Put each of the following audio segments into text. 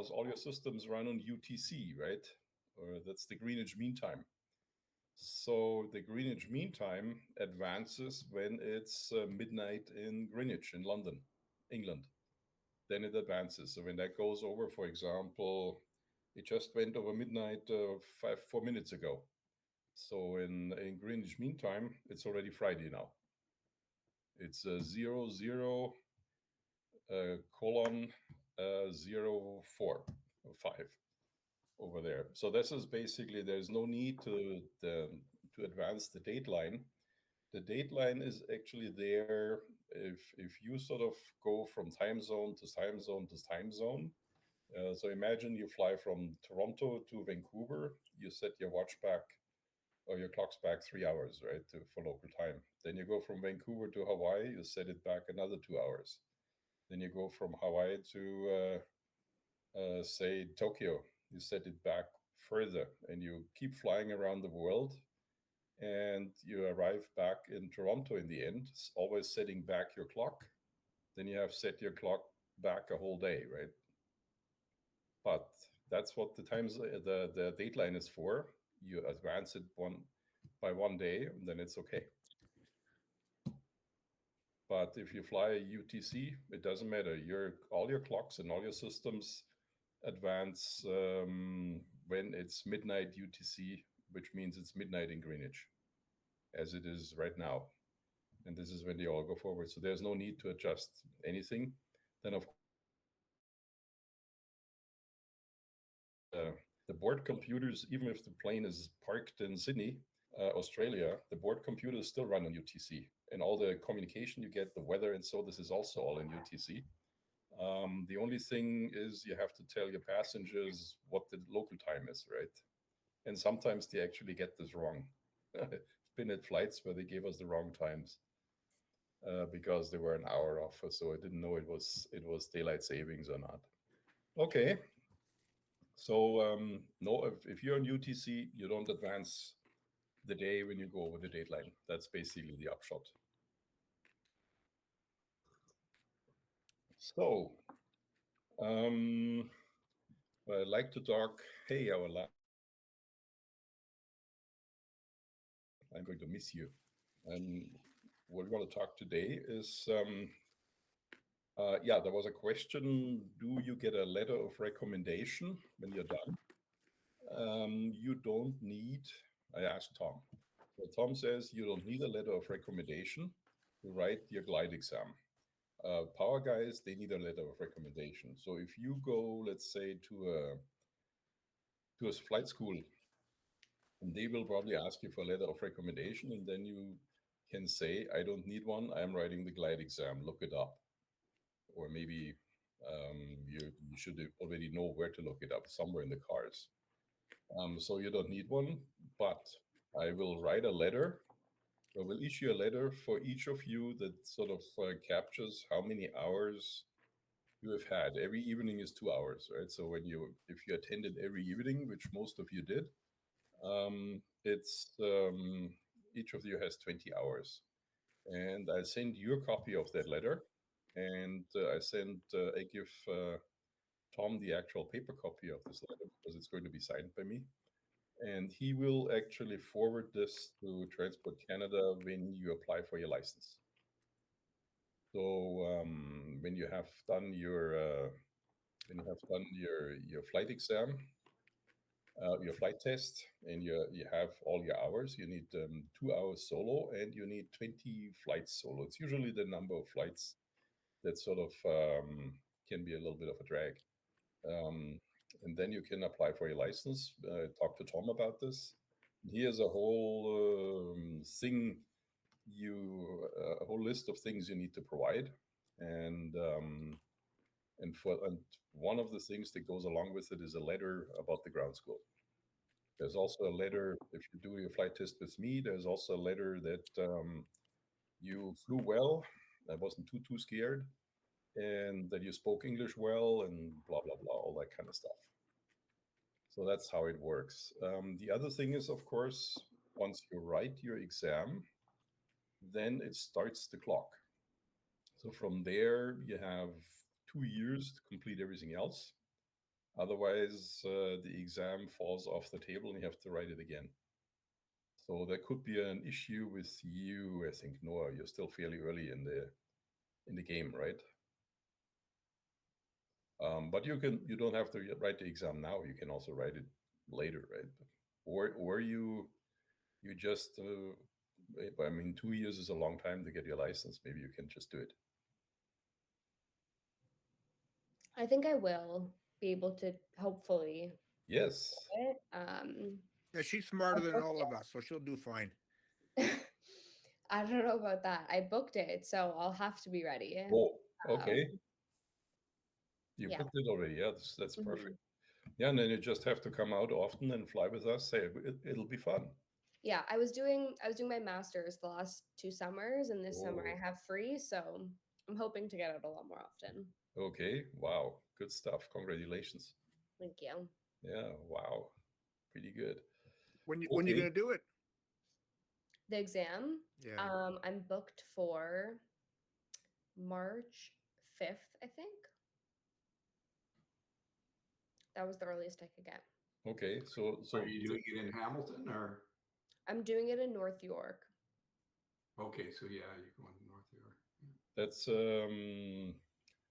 because all your systems run on UTC, right? Or that's the Greenwich Mean Time. So the Greenwich Mean Time advances when it's midnight in Greenwich in London, England. Then it advances. So when that goes over, for example, it just went over midnight 4 minutes ago. So in Greenwich Mean Time, it's already Friday now. It's 00 colon 04 or 5 over there. So this is basically there's no need to advance the dateline. The dateline is actually there if you sort of go from time zone to time zone to time zone. So imagine you fly from Toronto to Vancouver. You set your watch back or your clock's back 3 hours, right, for local time. Then you go from Vancouver to Hawaii. You set it back another 2 hours. Then you go from Hawaii to say Tokyo. You set it back further, and you keep flying around the world, and you arrive back in Toronto in the end. Always setting back your clock. Then you have set your clock back a whole day, right? But that's what the dateline is for. You advance it one day, and then it's okay. But if you fly UTC, it doesn't matter. All your clocks and all your systems advance when it's midnight UTC, which means it's midnight in Greenwich, as it is right now. And this is when they all go forward. So there's no need to adjust anything. Then, of the board computers, even if the plane is parked in Sydney, Australia, the board computers still run on UTC. And all the communication you get, the weather, and so this is also all in UTC. The only thing is you have to tell your passengers what the local time is, right? And sometimes they actually get this wrong. Been at flights where they gave us the wrong times because they were an hour off, so I didn't know it was daylight savings or not. Okay, so no, if you're on UTC, you don't advance the day when you go over the dateline. That's basically the upshot. So I'd like to talk. Hey, I'm going to miss you. And what we want to talk today is, there was a question. Do you get a letter of recommendation when you're done? You don't need, I asked Tom. So Tom says you don't need a letter of recommendation to write your glide exam. Power guys, they need a letter of recommendation. So if you go, let's say, to a flight school, and they will probably ask you for a letter of recommendation, and then you can say, I don't need one. I'm writing the glide exam. Look it up. Or maybe you should already know where to look it up, somewhere in the cars. So you don't need one, but I will write a letter. I will issue a letter for each of you that sort of captures how many hours you have had. Every evening is 2 hours, right? So if you attended every evening, which most of you did, it's each of you has 20 hours. And I send you a copy of that letter, and I give Tom the actual paper copy of this letter because it's going to be signed by me. And he will actually forward this to Transport Canada when you apply for your license. So when you have done your flight exam, your flight test, and you have all your hours, you need 2 hours solo, and you need 20 flights solo. It's usually the number of flights that sort of can be a little bit of a drag. And then you can apply for your license. Talk to Tom about this. Here's a whole thing, a whole list of things you need to provide, and one of the things that goes along with it is a letter about the ground school. There's also a letter if you do your flight test with me. There's also a letter that you flew well. I wasn't too scared, and that you spoke English well, and blah blah blah, all that kind of stuff. So that's how it works. The other thing is, of course, once you write your exam, then it starts the clock. So from there, you have 2 years to complete everything else. Otherwise, the exam falls off the table and you have to write it again. So there could be an issue with you. I think, Noah, you're still fairly early in the game, right? But you don't have to write the exam now. You can also write it later, right? Or you just I mean, 2 years is a long time to get your license. Maybe you can just do it. I think I will be able to hopefully Yes. do it. Yeah, she's I smarter than booked all of us, so she'll do fine. it. I don't know about that. I booked it, so I'll have to be ready. Oh, okay. You Yeah. booked it already. Yeah, that's Mhm. perfect. Yeah, and then you just have to come out often and fly with us. Say it'll be fun. Yeah, I was doing my masters the last 2 summers, and this summer I Oh, have free, so I'm hoping to get out a lot more often. okay. Wow. Good stuff. Congratulations. Thank you. Yeah. Wow. Pretty good. When you Okay. gonna do it? The exam, Yeah. I'm booked for March 5th, I think. That was the earliest I could get. Okay. So Are so you doing it in Hamilton or? I'm doing it in North York. Okay, so yeah, you're going to North York. that's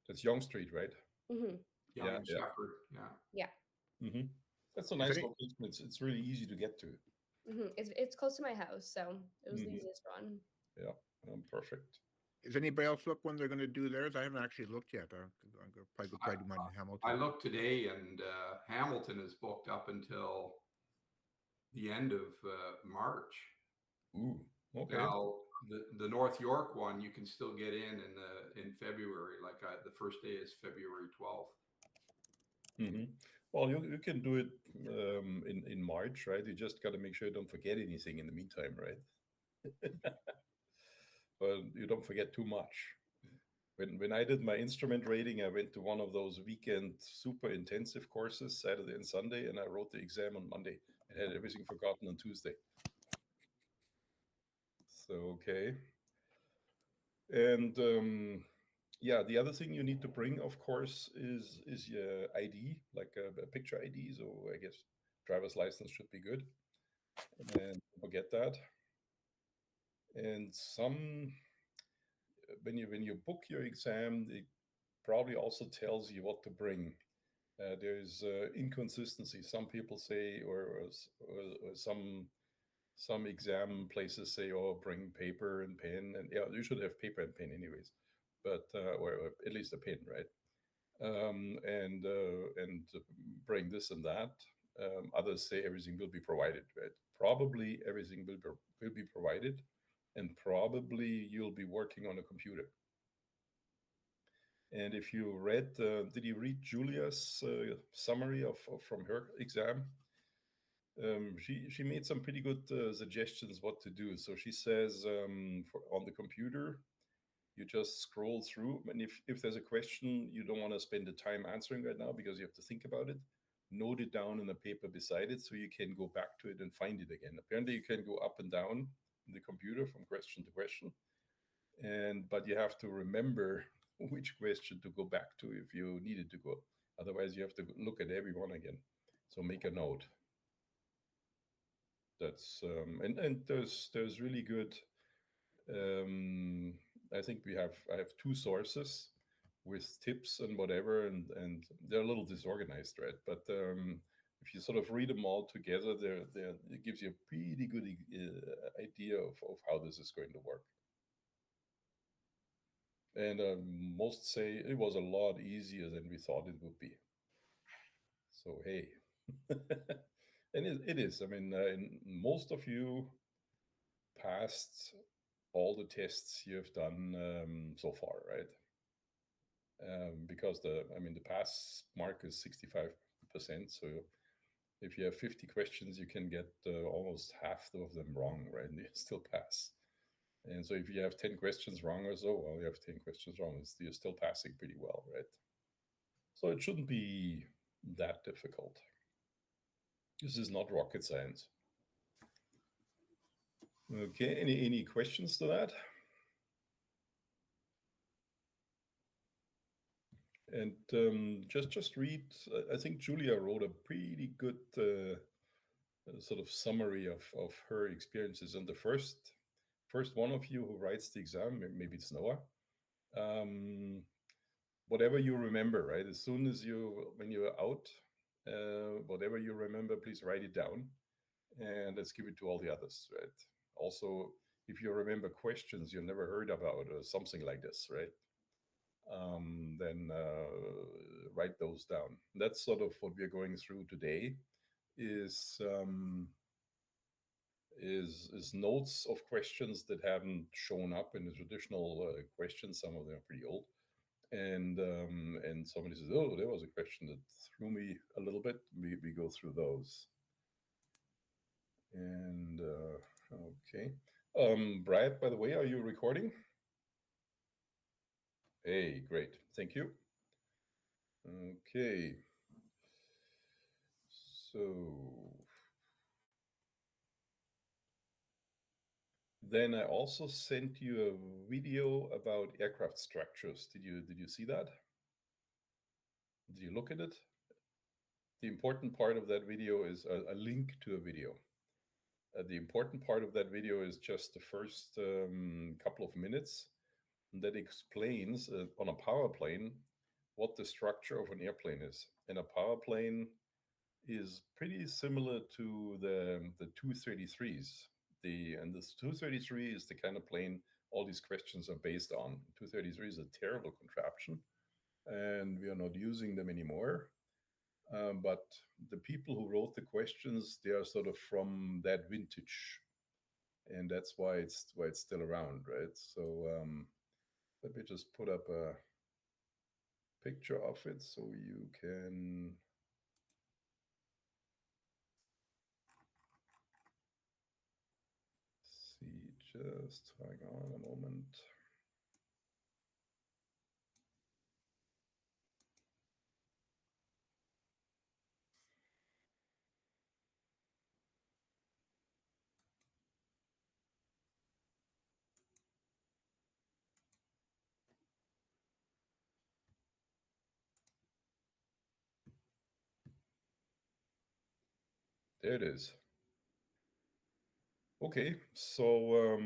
that's Young Street, right? Hmm. Young Yeah. and Yeah. Shepherd, yeah. Yeah. That's a If nice any location. It's really easy to get to. It's close to my house, so it was the Hmm. easiest one. Yeah. Perfect. Is anybody else look when they're gonna do theirs? I haven't actually looked yet. I'm gonna probably go I, try to do mine in I Hamilton. looked today, and Hamilton is booked up until the end of March. Ooh. Okay. Now, the North York one, you can still get in February. Like the first day is February 12th. Hmm. Well, you can do it in March, right? You just got to make sure you don't forget anything in the meantime, right? But you don't forget too much. When I did my instrument rating, I went to one of those weekend super intensive courses Saturday and Sunday, and I wrote the exam on Monday and had everything forgotten on Tuesday. So okay, and yeah, the other thing you need to bring, of course, is your ID, like a picture ID. So I guess driver's license should be good, and forget that. And some when you book your exam, it probably also tells you what to bring. There's inconsistency. Some people say, or some exam places say, "Oh, bring paper and pen," and yeah, you should have paper and pen anyways, but or at least a pen, right? And bring this and that. Others say everything will be provided, right? Probably everything will be provided, and probably you'll be working on a computer. And if you read, did you read Julia's summary of from her exam? She made some pretty good suggestions what to do. So she says on the computer, you just scroll through, and if there's a question you don't want to spend the time answering right now because you have to think about it, note it down in a paper beside it so you can go back to it and find it again. Apparently, you can go up and down in the computer from question to question, and but you have to remember which question to go back to if you needed to go. Otherwise, you have to look at every one again. So make a note. That's and there's really good. Um, I think I have two sources with tips and whatever, and they're a little disorganized, right? But if you sort of read them all together, it gives you a pretty good idea of how this is going to work. And most say it was a lot easier than we thought it would be. So hey, and it is. I mean, most of you passed all the tests you've done so far, right? Because I mean, the pass mark is 65%. So if you have 50 questions, you can get almost half of them wrong, right? And you still pass. And so if you have 10 questions wrong or so, well, you have 10 questions wrong. You're still passing pretty well, right? So it shouldn't be that difficult. This is not rocket science. Okay, any questions to that? And just read. I think Julia wrote a pretty good sort of summary of her experiences. And the first one of you who writes the exam, maybe it's Noah. Um, Whatever you remember, right? As soon as when you're out, whatever you remember, please write it down, and let's give it to all the others, right? Also, if you remember questions you never heard about or something like this, right? Then write those down. That's sort of what we're going through today. Is is notes of questions that haven't shown up in the traditional questions. Some of them are pretty old, and somebody says, "Oh, there was a question that threw me a little bit." We go through those, and okay. Brad, by the way, are you recording? Hey, great, thank you. Okay, so then I also sent you a video about aircraft structures. Did you see that? Did you look at it? The important part of that video is a link to a video. The important part of that video is just the first couple of minutes that explains on a power plane what the structure of an airplane is. And a power plane is pretty similar to the 233s. And this 233 is the kind of plane all these questions are based on. 233 is a terrible contraption, and we are not using them anymore. But the people who wrote the questions, they are sort of from that vintage, and that's why it's still around, right? So let me just put up a picture of it so you can see. Just hang on a moment. There it is. Okay, so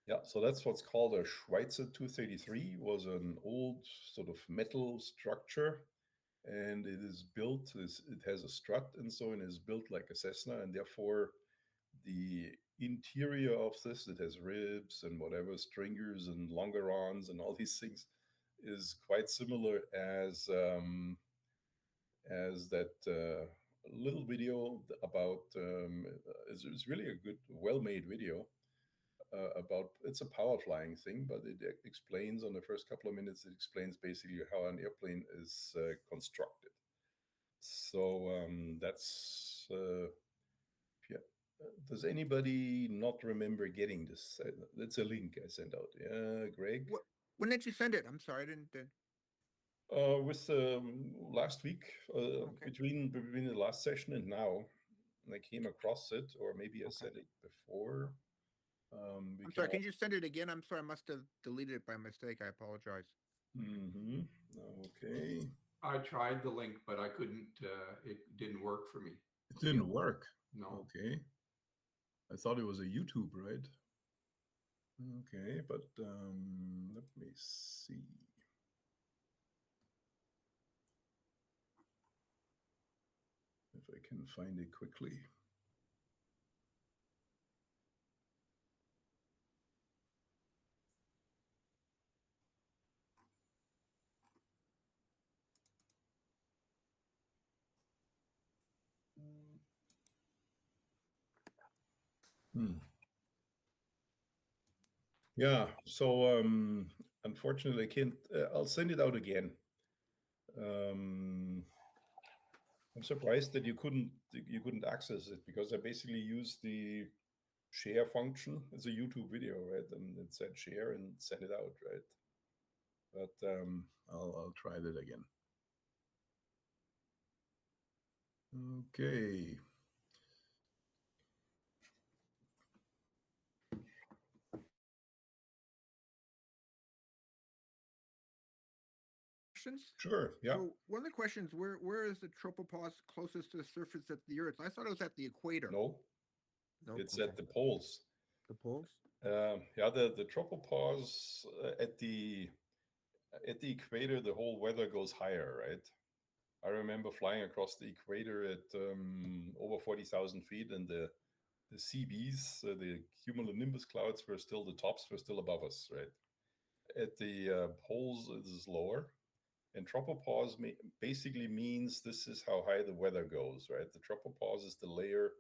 yeah, so that's what's called a Schweitzer 233. Was an old sort of metal structure, and it is built. It has a strut and so, and is built like a Cessna, and therefore the interior of this, it has ribs and whatever stringers and longerons and all these things, is quite similar as that little video about. It's really a good, well-made video about. It's a power flying thing, but it explains on the first couple of minutes. It explains basically how an airplane is constructed. So that's yeah. Does anybody not remember getting this? That's a link I sent out. Yeah, Greg. When did you send it? I'm sorry, I didn't. With last week, Okay. between the last session and now, I came across it, or maybe I said it before. I'm sorry. Can you send it again? I'm sorry. I must have deleted it by mistake. I apologize. Mm-hmm. Okay. I tried the link, but I couldn't. It didn't work for me. It didn't work. No. Okay. I thought it was a YouTube, right? Okay, but let me see. If I can find it quickly. Hmm. Yeah, so unfortunately, I can't. I'll send it out again. Um, I'm surprised that you couldn't access it because I basically used the share function. It's a YouTube video, right? And it said share and send it out, right? But I'll try that again. Okay. questions? Sure. Yeah. So one of the questions, where is the tropopause closest to the surface of the Earth? I thought it was at the equator. No, No, it's okay. at the poles. The poles. Yeah, the tropopause at the equator, the whole weather goes higher, right? I remember flying across the equator at over 40,000 feet, and the CBs, the cumulonimbus clouds, were still the tops, were still above us, right? At the poles, it is lower. And tropopause basically means this is how high the weather goes, right? The tropopause is the layer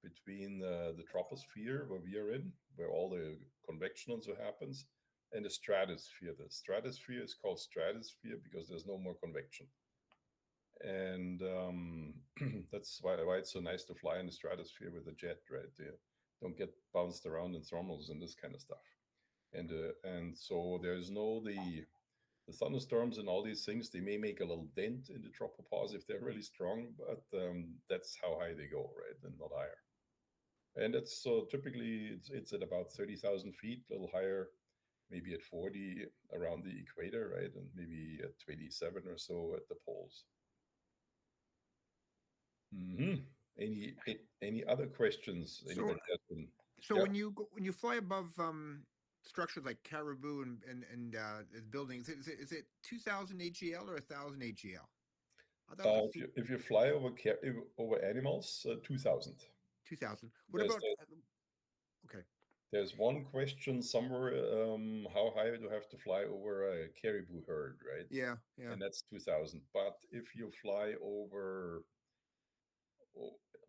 between the troposphere, where we are in, where all the convection and so happens, and the stratosphere. The stratosphere is called stratosphere because there's no more convection. And that's why it's so nice to fly in the stratosphere with a jet, right? You don't get bounced around in thermals and this kind of stuff. And so there's no the thunderstorms and all these things. They may make a little dent in the tropopause if they're really strong, but that's how high they go, right, and not higher. And it's so typically it's at about 30,000 feet, a little higher, maybe at 40 around the equator, right, and maybe at 27 or so at the poles. Any other questions? So- Anybody has been? So Yeah. when you fly above structures like Caribou and buildings, is it 2,000 AGL or 1,000 AGL? I thought it was If you fly over animals, 2,000. 2,000. What There's about? Okay. There's one question somewhere. How high do you have to fly over a caribou herd, right? Yeah, yeah. And that's 2,000. But if you fly over,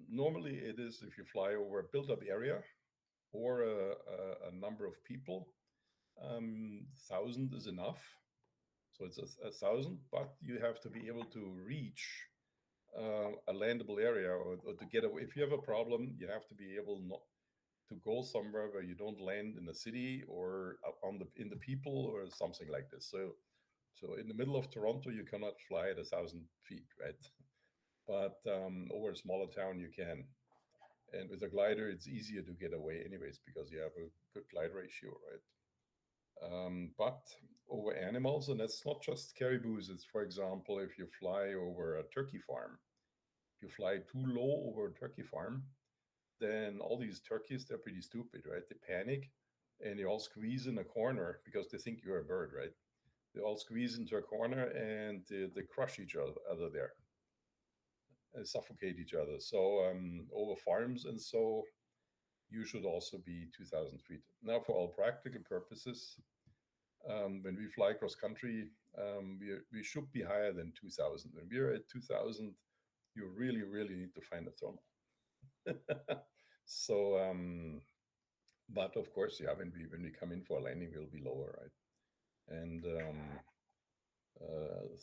normally it is if you fly over a built-up area or a number of people, 1,000 is enough. So it's 1,000, but you have to be able to reach a landable area or to get away. If you have a problem, you have to be able not to go somewhere where you don't land in the city or in the people or something like this. So in the middle of Toronto, you cannot fly at 1,000 feet, right? But over a smaller town, you can. And with a glider, it's easier to get away anyways because you have a good glide ratio, right? But over animals, and that's not just caribous. It's, for example, if you fly over a turkey farm, if you fly too low over a turkey farm, then all these turkeys, they're pretty stupid, right? They panic and they all squeeze in a corner because they think you're a bird, right? They all squeeze into a corner and they crush each other there and suffocate each other. So over farms, and so you should also be 2,000 feet. Now, for all practical purposes, when we fly cross country, we should be higher than 2,000. When we're at 2,000, you really, really need to find a thermal. So, but of course, yeah, when we come in for a landing, we'll be lower, right? And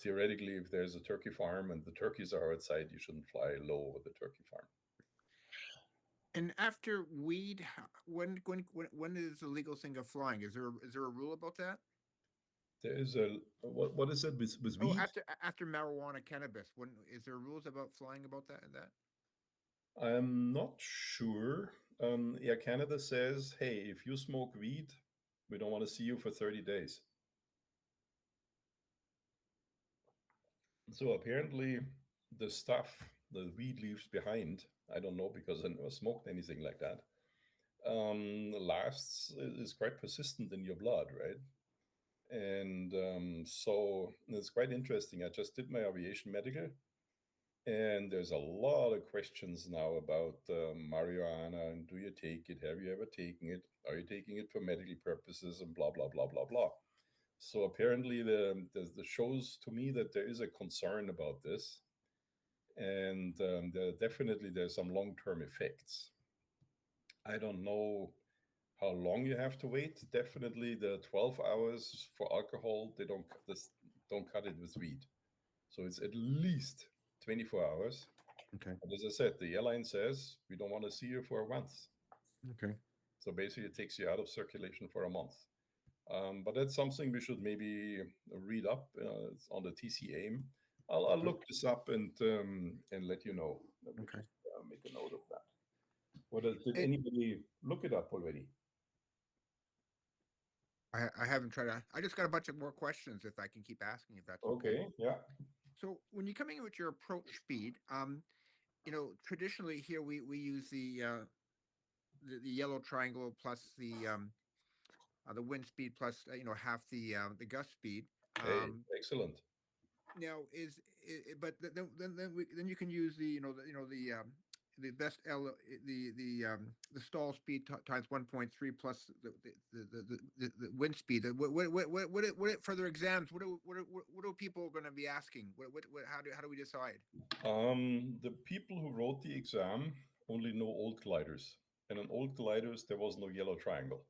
theoretically, if there's a turkey farm and the turkeys are outside, you shouldn't fly low over the turkey farm. And after weed, when is the legal thing of flying? Is there a rule about that? There is a what is it with Oh, weed? after marijuana, cannabis. When is there rules about flying about that? I'm not sure. Air Canada says, hey, if you smoke weed, we don't want to see you for 30 days. So apparently the stuff the weed leaves behind, I don't know because I never smoked anything like that, is quite persistent in your blood, right? And so it's quite interesting. I just did my aviation medical, and there's a lot of questions now about marijuana and do you take it? Have you ever taken it? Are you taking it for medical purposes? And blah, blah, blah, blah, blah. So apparently the shows to me that there is a concern about this. And there's some long-term effects. I don't know how long you have to wait. Definitely the 12 hours for alcohol, they don't cut it with weed. So it's at least 24 hours. Okay. But as I said, the airline says we don't want to see you for a month. Okay. So basically, it takes you out of circulation for a month. But that's something we should maybe read up. It's on the TCAIM. I'll look this up and let you know. Let me Okay. just, make a note of that. Did anybody look it up already? I haven't tried to. I just got a bunch of more questions if I can keep asking, if that's okay. Okay, yeah. So when you're coming in with your approach speed, traditionally here we use the yellow triangle plus the wind speed plus half the gust speed. Hey, Um, excellent. Now but then you can use the best L the stall speed times 1.3 plus the wind speed. For their exams? What are people going to be asking? How do we decide? The people who wrote the exam only know old gliders, and on old gliders there was no yellow triangle.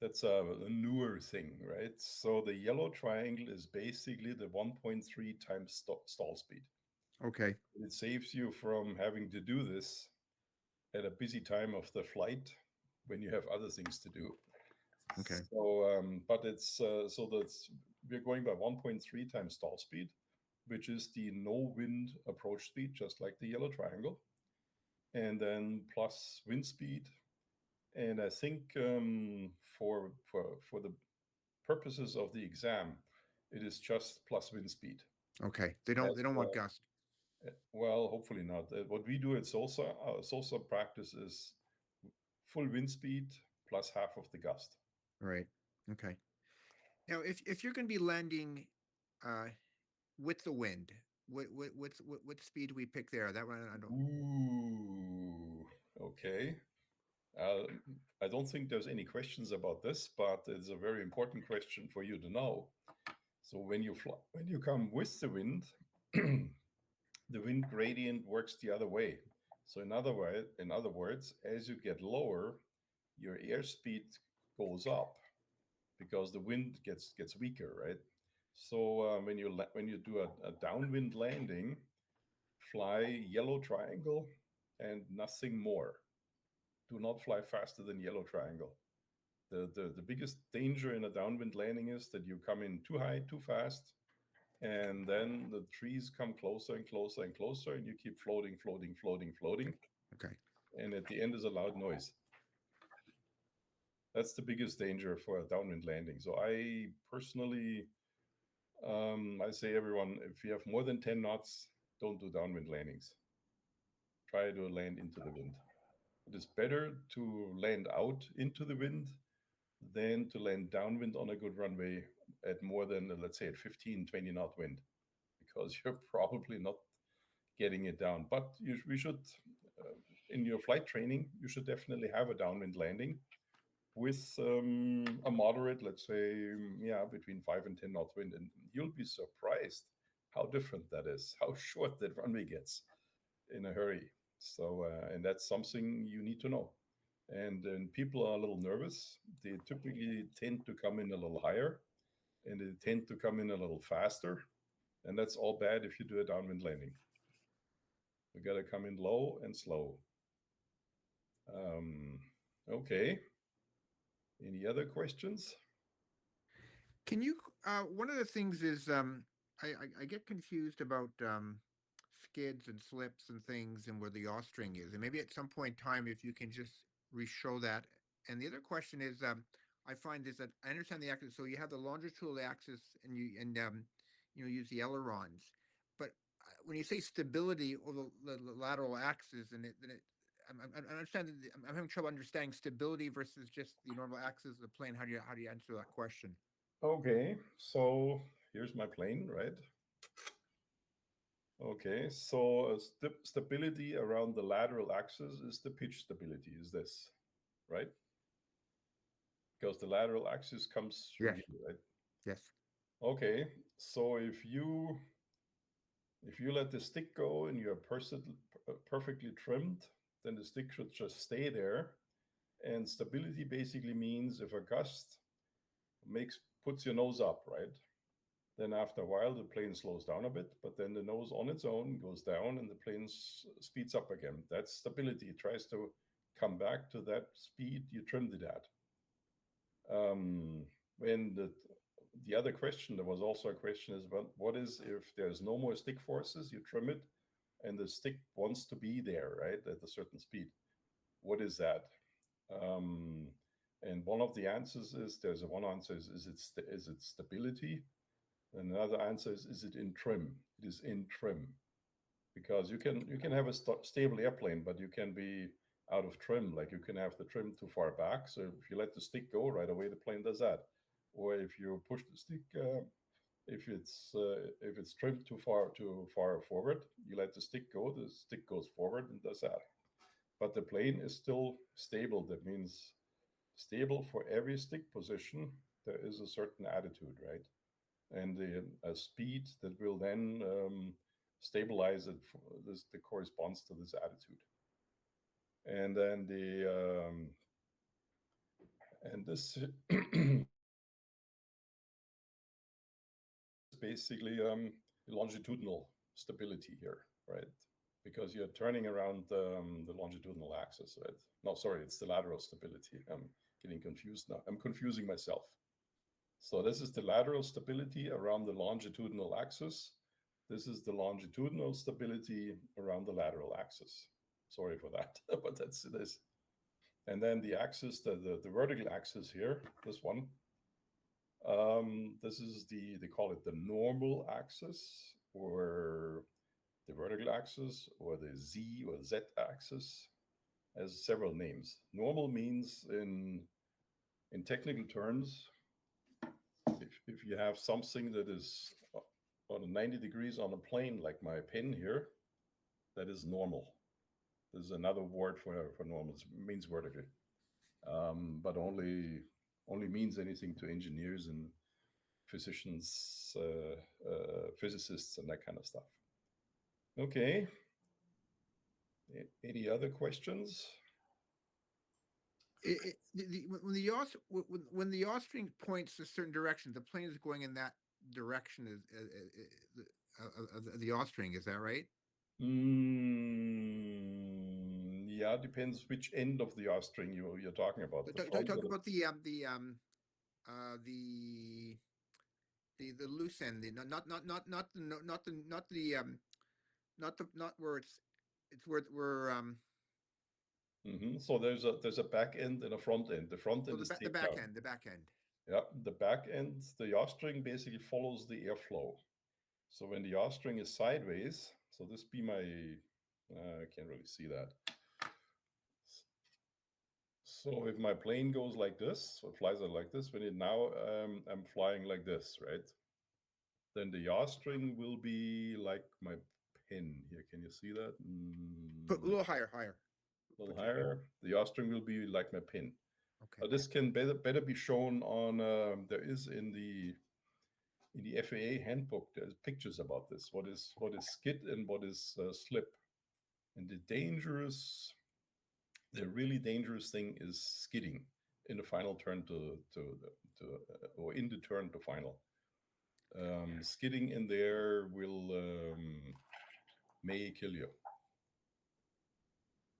That's a newer thing, right? So the yellow triangle is basically the 1.3 times stall speed. Okay. It saves you from having to do this at a busy time of the flight when you have other things to do. Okay. So, but it's so that's we're going by 1.3 times stall speed, which is the no wind approach speed, just like the yellow triangle, and then plus wind speed. And I think for the purposes of the exam, it is just plus wind speed. Okay. They don't want gust. Well, hopefully not. What we do at SOSA practice is full wind speed plus half of the gust. Right. Okay. Now, if you're going to be landing uh, with the wind, what speed do we pick there? That one I don't. Ooh, okay. Uh, I don't think there's any questions about this, but it's a very important question for you to know. So when you fly, when you come with the wind, the wind gradient works the other way. So in other words, as you get lower, your airspeed goes up because the wind gets weaker, right? So when you do a downwind landing, fly yellow triangle and nothing more. Do not fly faster than yellow triangle. The biggest danger in a downwind landing is that you come in too high, too fast, and then the trees come closer and closer and closer, and you keep floating, floating, floating, floating, Okay. and at the end is a loud noise. That's the biggest danger for a downwind landing. So I personally, I say everyone, if you have more than 10 knots, don't do downwind landings. Try to land into the wind. It is better to land out into the wind than to land downwind on a good runway at more than, let's say, at 15, 20 knot wind, because you're probably not getting it down. But we should, in your flight training, you should definitely have a downwind landing with a moderate, let's say, yeah, between 5 and 10 knot wind. And you'll be surprised how different that is, how short that runway gets in a hurry. So, and that's something you need to know. And then people are a little nervous. They typically tend to come in a little higher and they tend to come in a little faster. And that's all bad if you do a downwind landing. You got to come in low and slow. Um, okay. Any other questions? Can you? One of the things is I get confused about skids and slips and things and where the yaw string is, and maybe at some point in time, if you can just re-show that. And the other question is, I find is that I understand the axis. So you have the longitudinal axis, and you use the ailerons, but when you say stability or the lateral axis, and I understand. I'm having trouble understanding stability versus just the normal axis of the plane. How do you answer that question? Okay, so here's my plane, right? Okay, so stability around the lateral axis is the pitch stability, is this, right? Because the lateral axis comes through Yes. here, right? Yes. Okay, so if you let the stick go and you're perfectly trimmed, then the stick should just stay there. And stability basically means if a gust puts your nose up, right? Then after a while, the plane slows down a bit, but then the nose on its own goes down and the plane speeds up again. That's stability. It tries to come back to that speed you trimmed it at. When the other question, there was also a question is, well, what is if there's no more stick forces, you trim it and the stick wants to be there, right, at a certain speed? What is that? And one of the answers is there's a one answer is it stability, and another answer is it in trim? It is in trim because you can have a stable airplane, but you can be out of trim. Like you can have the trim too far back, so if you let the stick go right away, the plane does that. Or if you push the stick, if it's trimmed too far forward, you let the stick go. The stick goes forward and does that. But the plane is still stable. That means stable for every stick position. There is a certain attitude, right? And a speed that will then stabilize it. This that corresponds to this attitude. And then the and this basically longitudinal stability here, right? Because you're turning around the longitudinal axis, right? No, sorry, it's the lateral stability. I'm getting confused now. I'm confusing myself. So this is the lateral stability around the longitudinal axis. This is the longitudinal stability around the lateral axis. Sorry for that, but that's it is. And then the axis, the vertical axis here, this one, this is they call it the normal axis or the vertical axis or the Z or Z axis has several names. Normal means in technical terms, if you have something that is on 90 degrees on a plane, like my pin here, that is normal. There's another word for normal. It means vertical, but only means anything to engineers and physicians, physicists, and that kind of stuff. Okay. Any other questions? When the yaw when the yaw string points a certain direction, the plane is going in that direction of the yaw string. Is that right? Yeah, depends which end of the R string you're talking about. The Talk, front talk or about the the loose end, the not where it's where So there's a back end and a front end. The front oh end is the taped back down. end, the back end. Yeah, the back end, the yaw string basically follows the airflow. So when the yaw string is sideways, so this be my, I can't really see that. So if my plane goes like this, or flies out like this, when it now I'm flying like this, right? Then the yaw string will be like my pin here. Can you see that? Put a little higher, higher. A little Put higher. The yaw string will be like my pin. Okay. This can better be shown on. There is in the FAA handbook. There's pictures about this. What is skid and what is slip. And the really dangerous thing is skidding in the final turn or in the turn to final. Skidding in there will may kill you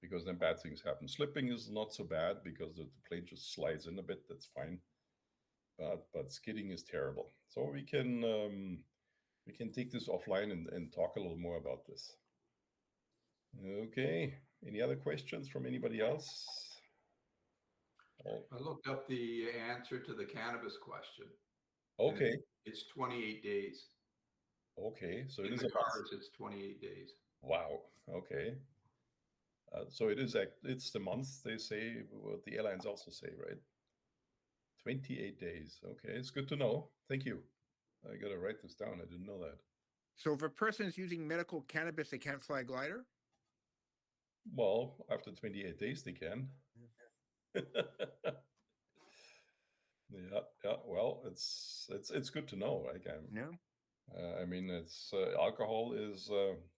because then bad things happen. Slipping is not so bad because the plane just slides in a bit. That's fine. But skidding is terrible. So we can take this offline and talk a little more about this. Okay. Any other questions from anybody else? I looked up the answer to the cannabis question. Okay. It's 28 days. Okay. So In it is the a month. cars, it's 28 days. Wow. Okay. So it's the month they say, what the airlines also say, right? 28 days. Okay. It's good to know. Thank you. I got to write this down. I didn't know that. So if a person is using medical cannabis, they can't fly a glider? Well, after 28 days, they can. Yeah. Well, it's good to know. Like No. I mean, it's alcohol is.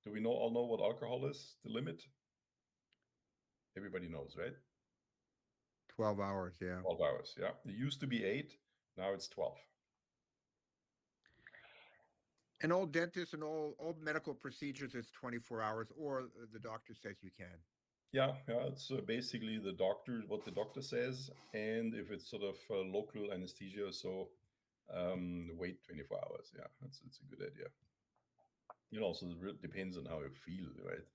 Do we all know what alcohol is? The limit. Everybody knows, right? 12 hours, yeah. 12 hours. Yeah. It used to be 8. Now it's 12. And all dentists and all medical procedures, it's 24 hours, or the doctor says you can. Yeah. It's basically what the doctor says, and if it's sort of local anesthesia, so wait 24 hours. Yeah, it's a good idea. So it depends on how you feel, right?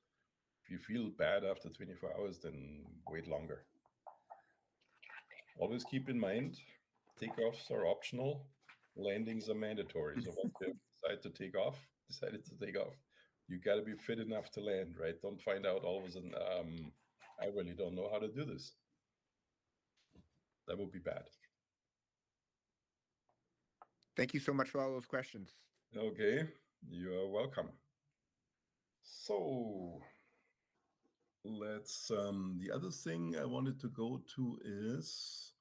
If you feel bad after 24 hours, then wait longer. Always keep in mind, takeoffs are optional, landings are mandatory. So once you decided to take off, you got to be fit enough to land, right? Don't find out all of a sudden, I really don't know how to do this. That would be bad. Thank you so much for all those questions. Okay, you are welcome. So let's the other thing I wanted to go to is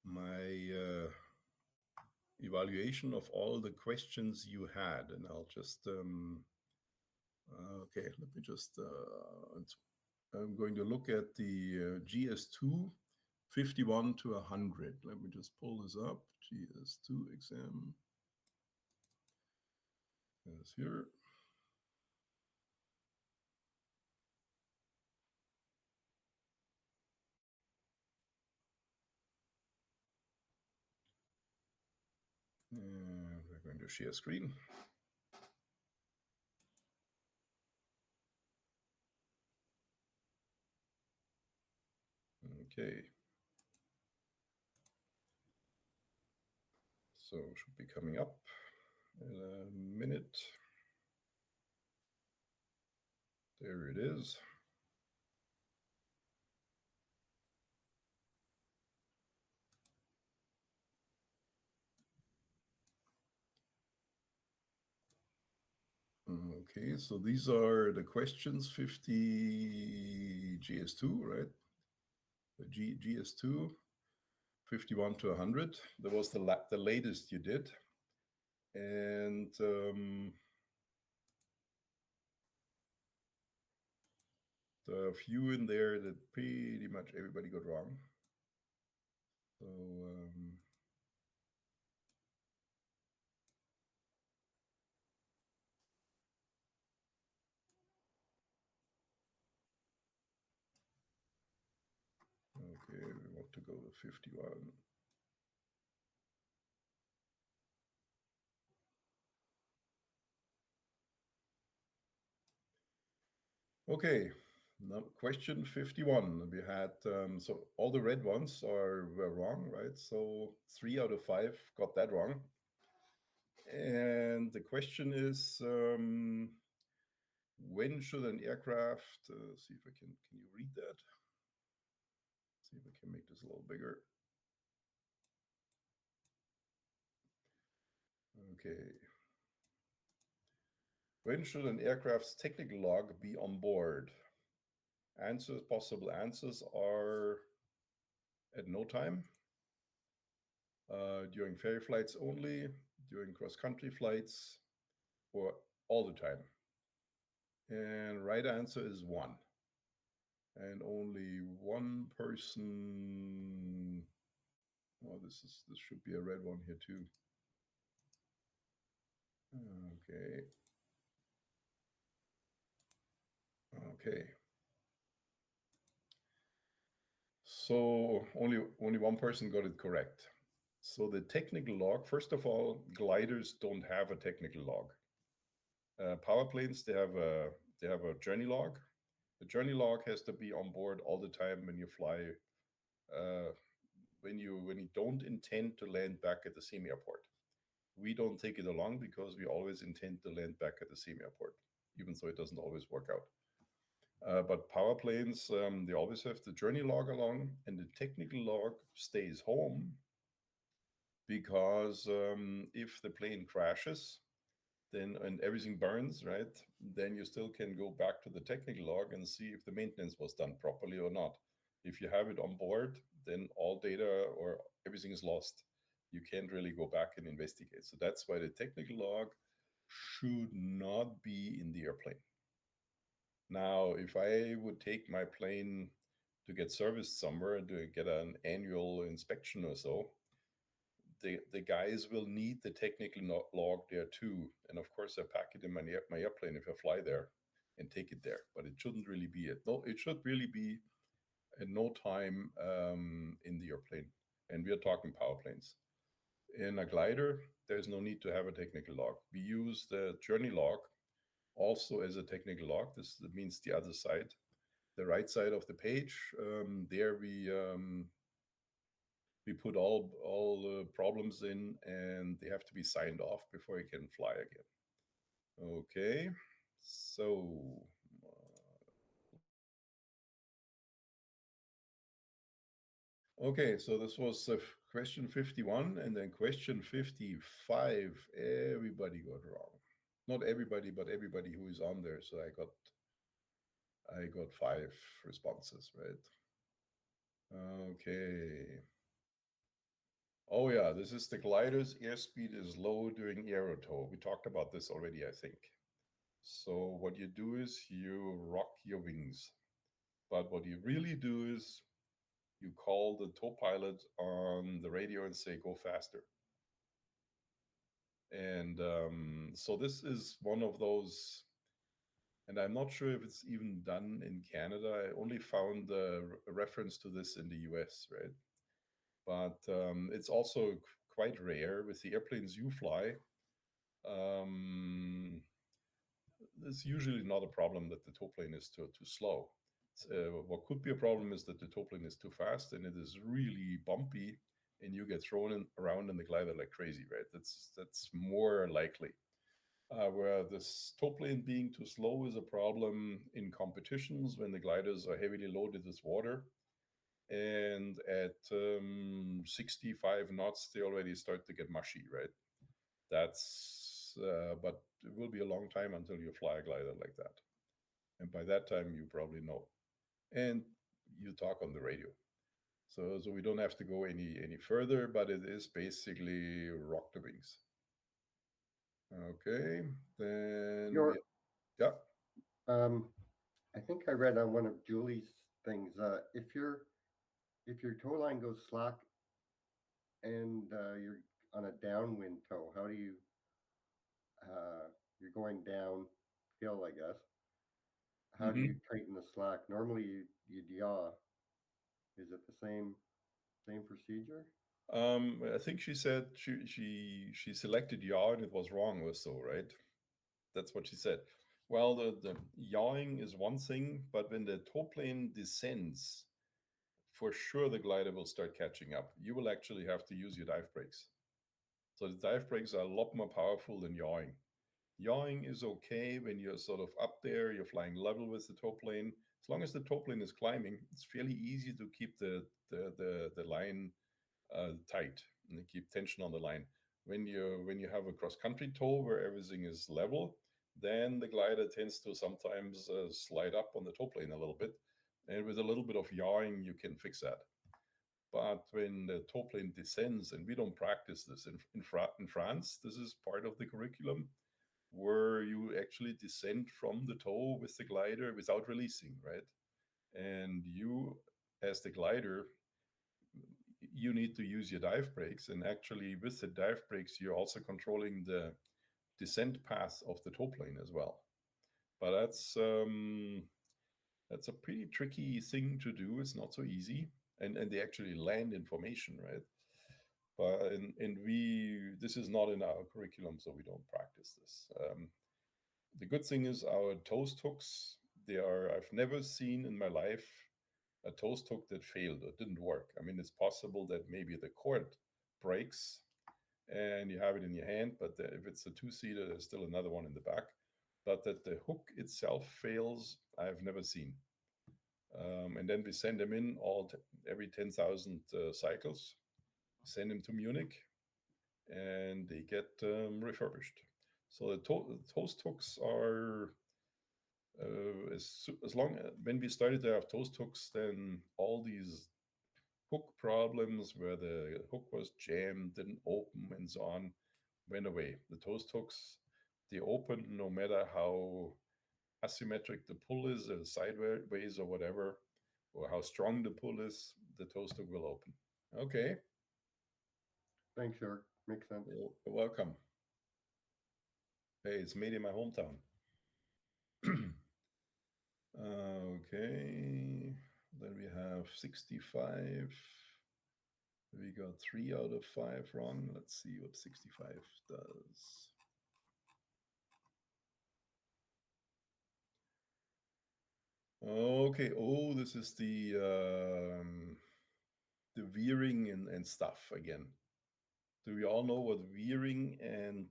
my evaluation of all the questions you had, and I'll just okay, let me just I'm going to look at the GS2 51 to 100. Let me just pull this up. GS2 exam is here. And we're going to share screen. Okay. So should be coming up in a minute. There it is. Okay, so these are the questions, 50 GS2, right? The GS2, 51 to 100. That was the latest you did. And there are a few in there that pretty much everybody got wrong. So okay, we want to go to 51. Okay, now question 51. We had so all the red ones were wrong, right? So 3 out of 5 got that wrong. And the question is, when should an aircraft? See if I can you read that? See if I can make this a little bigger. Okay. When should an aircraft's technical log be on board? Possible answers are at no time, during ferry flights only, during cross-country flights, or all the time. And right answer is 1. And only one person. Oh, this should be a red one here too. Okay. Okay. So only one person got it correct. So the technical log, first of all, gliders don't have a technical log. Power planes, they have a journey log. The journey log has to be on board all the time when you fly. When you don't intend to land back at the same airport. We don't take it along because we always intend to land back at the same airport, even though it doesn't always work out. But power planes, they always have the journey log along, and the technical log stays home because if the plane crashes, then and everything burns, right? Then you still can go back to the technical log and see if the maintenance was done properly or not. If you have it on board, then all data or everything is lost. You can't really go back and investigate. So that's why the technical log should not be in the airplane. Now, if I would take my plane to get serviced somewhere and to get an annual inspection or so, the guys will need the technical log there too. And of course, I pack it in my airplane if I fly there and take it there. But it shouldn't really be it. No, it should really be at no time in the airplane. And we are talking power planes. In a glider, there's no need to have a technical log. We use the journey log also as a technical log. This means the other side. the right side of the page. There we put all the problems in, and they have to be signed off before you can fly again. Okay, so okay, so this was question 51, and then question 55. Everybody got wrong. Not everybody, but everybody who is on there. So I got five responses, right? Okay. Oh yeah, this is the glider's airspeed is low during aerotow. We talked about this already, I think. So what you do is you rock your wings. But what you really do is you call the tow pilot on the radio and say, go faster. And so this is one of those, and I'm not sure if it's even done in Canada. I only found a reference to this in the US, right? But it's also quite rare with the airplanes you fly. Um, it's usually not a problem that the tow plane is too slow. What could be a problem is that the tow plane is too fast and it is really bumpy, and you get thrown around in the glider like crazy, right? That's more likely. Where this tow plane being too slow is a problem in competitions when the gliders are heavily loaded with water, and at 65 knots they already start to get mushy, right? That's but it will be a long time until you fly a glider like that, and by that time you probably know, and you talk on the radio. So we don't have to go any further, but it is basically rock the wings. Okay, then Your, yeah. um, I think I read on one of Julie's things. If your tow line goes slack and you're on a downwind tow, how do you? You're going downhill, I guess. How do you Mhm. tighten the slack? Normally, you'd yaw. Is it the same procedure? I think she said she selected yaw and it was wrong or so, right? That's what she said. Well, the yawing is one thing, but when the tow plane descends, for sure the glider will start catching up. You will actually have to use your dive brakes. So the dive brakes are a lot more powerful than yawing. Yawing is okay when you're sort of up there, you're flying level with the tow plane. As long as the tow plane is climbing, it's fairly easy to keep the line tight and they keep tension on the line. When you have a cross country tow where everything is level, then the glider tends to sometimes slide up on the tow plane a little bit, and with a little bit of yawing, you can fix that. But when the tow plane descends, and we don't practice this in France, this is part of the curriculum where you actually descend from the tow with the glider without releasing, right? And you, as the glider, you need to use your dive brakes, and actually with the dive brakes you're also controlling the descent path of the tow plane as well. But that's a pretty tricky thing to do. It's not so easy, and they actually land information, right? But and we this is not in our curriculum, so we don't practice this. The good thing is our toast hooks, they are, I've never seen in my life a toast hook that failed or didn't work. I mean, it's possible that maybe the cord breaks and you have it in your hand, but if it's a two-seater, there's still another one in the back. But that the hook itself fails, I've never seen. And then we send them in every 10,000 cycles, send them to Munich, and they get refurbished. So the toast hooks are as long when we started to have toast hooks, then all these hook problems where the hook was jammed, didn't open, and so on went away. The toast hooks, they open no matter how asymmetric the pull is, or sideways or whatever, or how strong the pull is, the toast hook will open. Okay, Thanks, York. Makes sense. you're welcome. Hey, it's made in my hometown. Okay, then we have 65. We got 3 out of 5 wrong. Let's see what 65 does. Okay. Oh, this is the veering and stuff again. Do we all know what veering and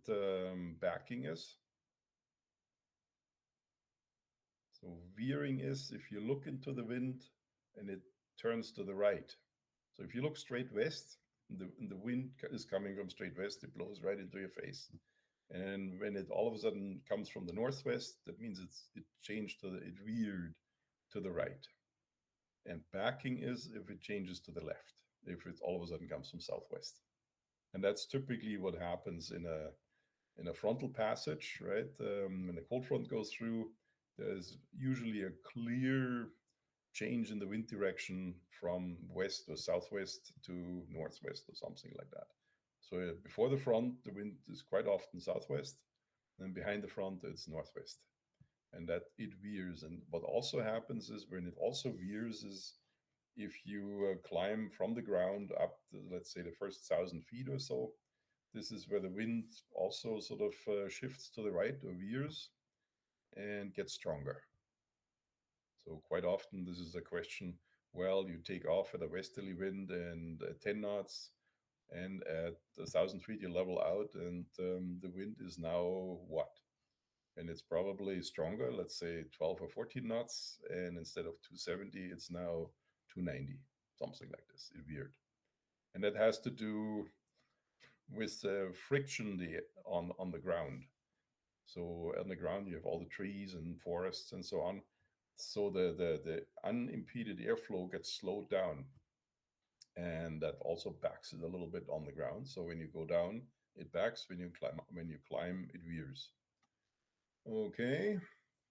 backing is? So veering is if you look into the wind and it turns to the right. So if you look straight west, the wind is coming from straight west, it blows right into your face. And when it all of a sudden comes from the northwest, that means it changed it veered to the right. And backing is if it changes to the left, if it all of a sudden comes from southwest. And that's typically what happens in a frontal passage, right? When the cold front goes through, there's usually a clear change in the wind direction from west or southwest to northwest or something like that. So before the front, the wind is quite often southwest, and behind the front, it's northwest. And that it veers. And what also happens is when it also veers is if you climb from the ground up to, let's say, the first 1,000 feet or so, this is where the wind also sort of shifts to the right or veers and gets stronger. So quite often this is a question, well, you take off at a westerly wind and 10 knots, and at 1,000 feet you level out, and the wind is now what? And it's probably stronger, let's say 12 or 14 knots, and instead of 270, it's now 290, something like this. It's weird. And that has to do with friction on the ground. So on the ground, you have all the trees and forests and so on. So the unimpeded airflow gets slowed down, and that also backs it a little bit on the ground. So when you go down, it backs. When you climb, it veers. Okay,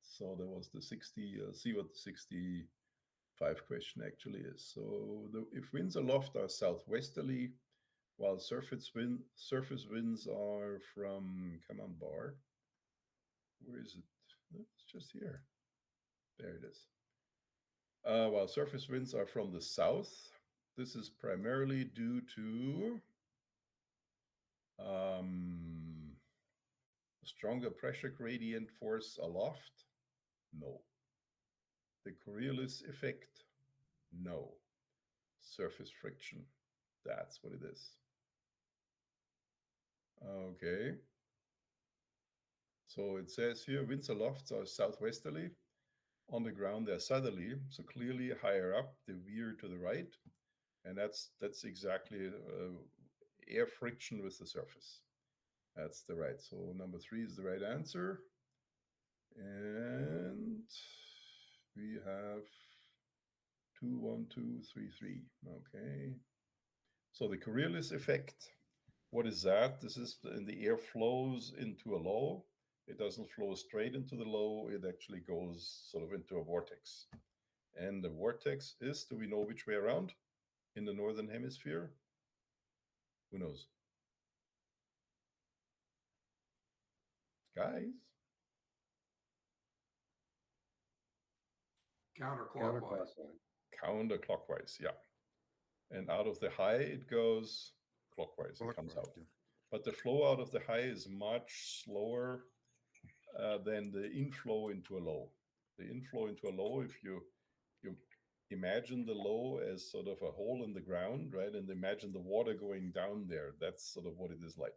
so that was the 60. See what the 65 question actually is. So if winds aloft are southwesterly, while surface winds are from, come on, bar. Where is it? It's just here. There it is. While surface winds are from the south, this is primarily due to stronger pressure gradient force aloft. No. The Coriolis effect. No. Surface friction. That's what it is. Okay. So it says here winds aloft are southwesterly. On the ground, they're southerly. So clearly higher up, they veer to the right. And that's exactly air friction with the surface. That's the right. So number 3 is the right answer. And we have 2, 1, 2, 3, 3. Okay. So the Coriolis effect, what is that? This is the air flows into a low. It doesn't flow straight into the low. It actually goes sort of into a vortex. And the vortex is, do we know which way around in the northern hemisphere? Who knows? Guys? Counterclockwise. Counterclockwise, yeah. And out of the high, it goes clockwise. It comes out. Yeah. But the flow out of the high is much slower than the inflow into a low. The inflow into a low, if you imagine the low as sort of a hole in the ground, right? And imagine the water going down there. That's sort of what it is like.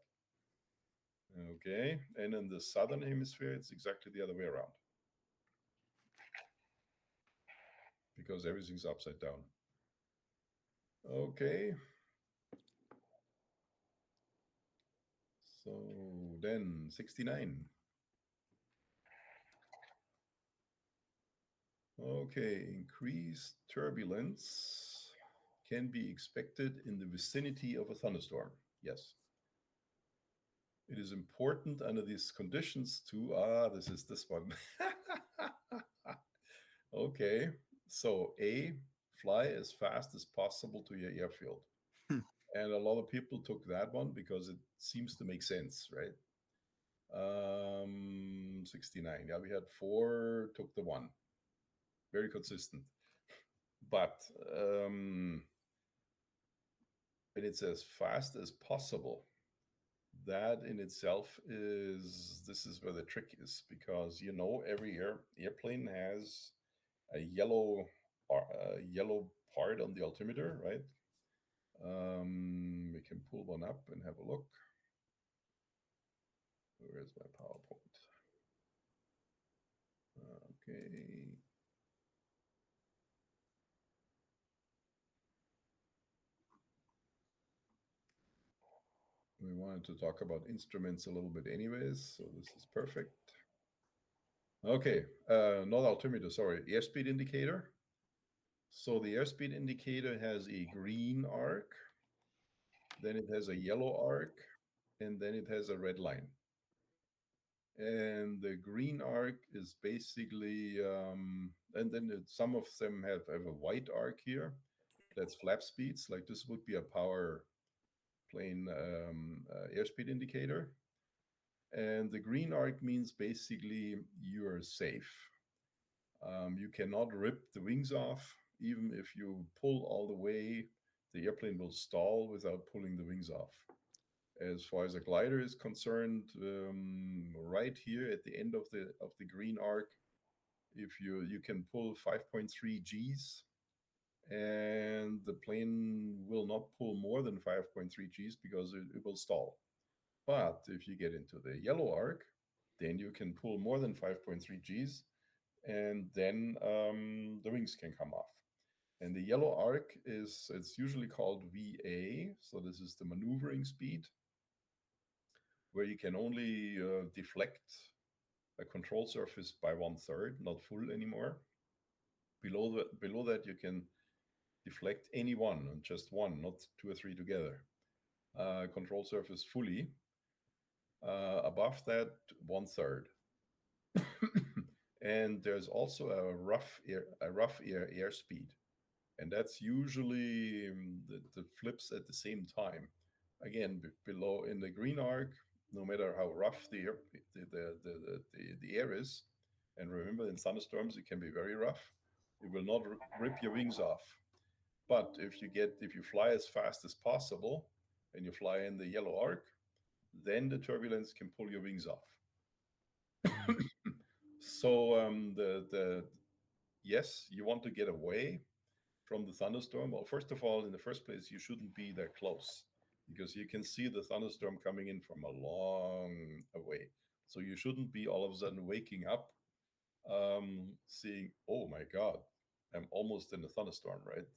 Okay. And in the southern hemisphere, it's exactly the other way around, because everything's upside down. Okay. So then 69. Okay, increased turbulence can be expected in the vicinity of a thunderstorm. Yes. It is important under these conditions to, this is this one. Okay, so A, fly as fast as possible to your airfield. And a lot of people took that one because it seems to make sense, right? 69. Yeah, we had 4, took the 1. Very consistent. But when it's as fast as possible, that in itself this is where the trick is, because every airplane has a yellow part on the altimeter, right? We can pull one up and have a look. Where's my PowerPoint? Okay. We wanted to talk about instruments a little bit anyways, so this is perfect. Okay, not altimeter, sorry, airspeed indicator. So the airspeed indicator has a green arc, then it has a yellow arc, and then it has a red line. And the green arc is basically, and then some of them have a white arc here. That's flap speeds. Like this would be a power plane airspeed indicator. And the green arc means basically you're safe. You cannot rip the wings off. Even if you pull all the way, the airplane will stall without pulling the wings off. As far as a glider is concerned, right here at the end of the green arc, if you can pull 5.3 Gs, and the plane will not pull more than 5.3 Gs because it will stall. But if you get into the yellow arc, then you can pull more than 5.3 Gs, and then the wings can come off. And the yellow arc it's usually called VA, so this is the maneuvering speed, where you can only deflect a control surface by 1/3, not full anymore. Below that, you can deflect any one, just one, not two or three together. Control surface fully. Above that, 1/3. And there's also a rough air airspeed, and that's usually the flips at the same time. Again, below in the green arc, no matter how rough the air is, and remember in thunderstorms it can be very rough, it will not rip your wings off. But if you fly as fast as possible and you fly in the yellow arc, then the turbulence can pull your wings off. So the yes, you want to get away from the thunderstorm. Well, first of all, in the first place, you shouldn't be that close because you can see the thunderstorm coming in from a long away. So you shouldn't be all of a sudden waking up, seeing, oh my God, I'm almost in a thunderstorm, right?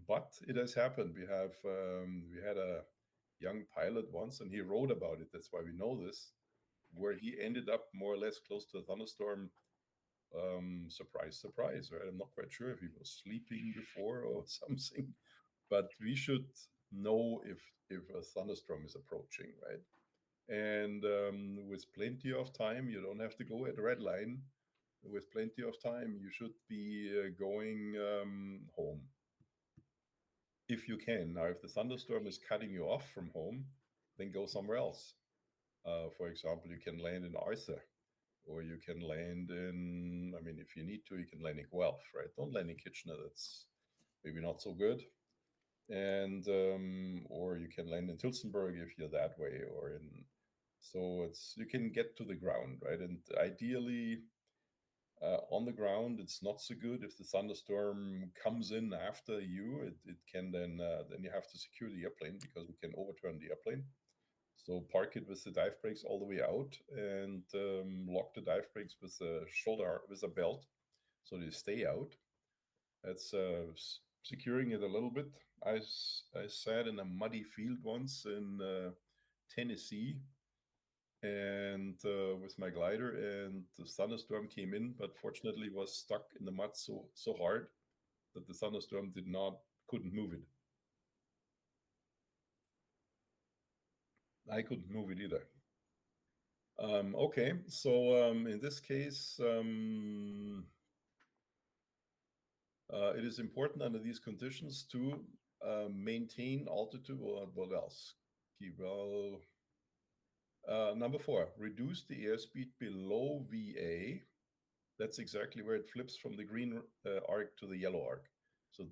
But it has happened. We had a young pilot once, and he wrote about it. That's why we know this, where he ended up more or less close to a thunderstorm. Surprise, surprise, right? I'm not quite sure if he was sleeping before or something, but we should know if a thunderstorm is approaching, right? And with plenty of time, you don't have to go at red line. With plenty of time, you should be going home if you can. Now, if the thunderstorm is cutting you off from home, then go somewhere else. For example, you can land in Arthur, or you can land in, I mean, if you need to, you can land in Guelph, right? Don't land in Kitchener. That's maybe not so good. And, or you can land in Tilsonburg if you're that way, or in, so you can get to the ground, right? And ideally, on the ground, it's not so good if the thunderstorm comes in after you. It can then you have to secure the airplane because it can overturn the airplane. So park it with the dive brakes all the way out, and lock the dive brakes with a belt, so they stay out. That's securing it a little bit. I sat in a muddy field once in Tennessee, and with my glider, and the thunderstorm came in, but fortunately was stuck in the mud so hard that the thunderstorm couldn't move it. I couldn't move it either. Okay, so in this case, it is important under these conditions to maintain altitude. What else? Keep well. Number 4, reduce the airspeed below VA. That's exactly where it flips from the green arc to the yellow arc. So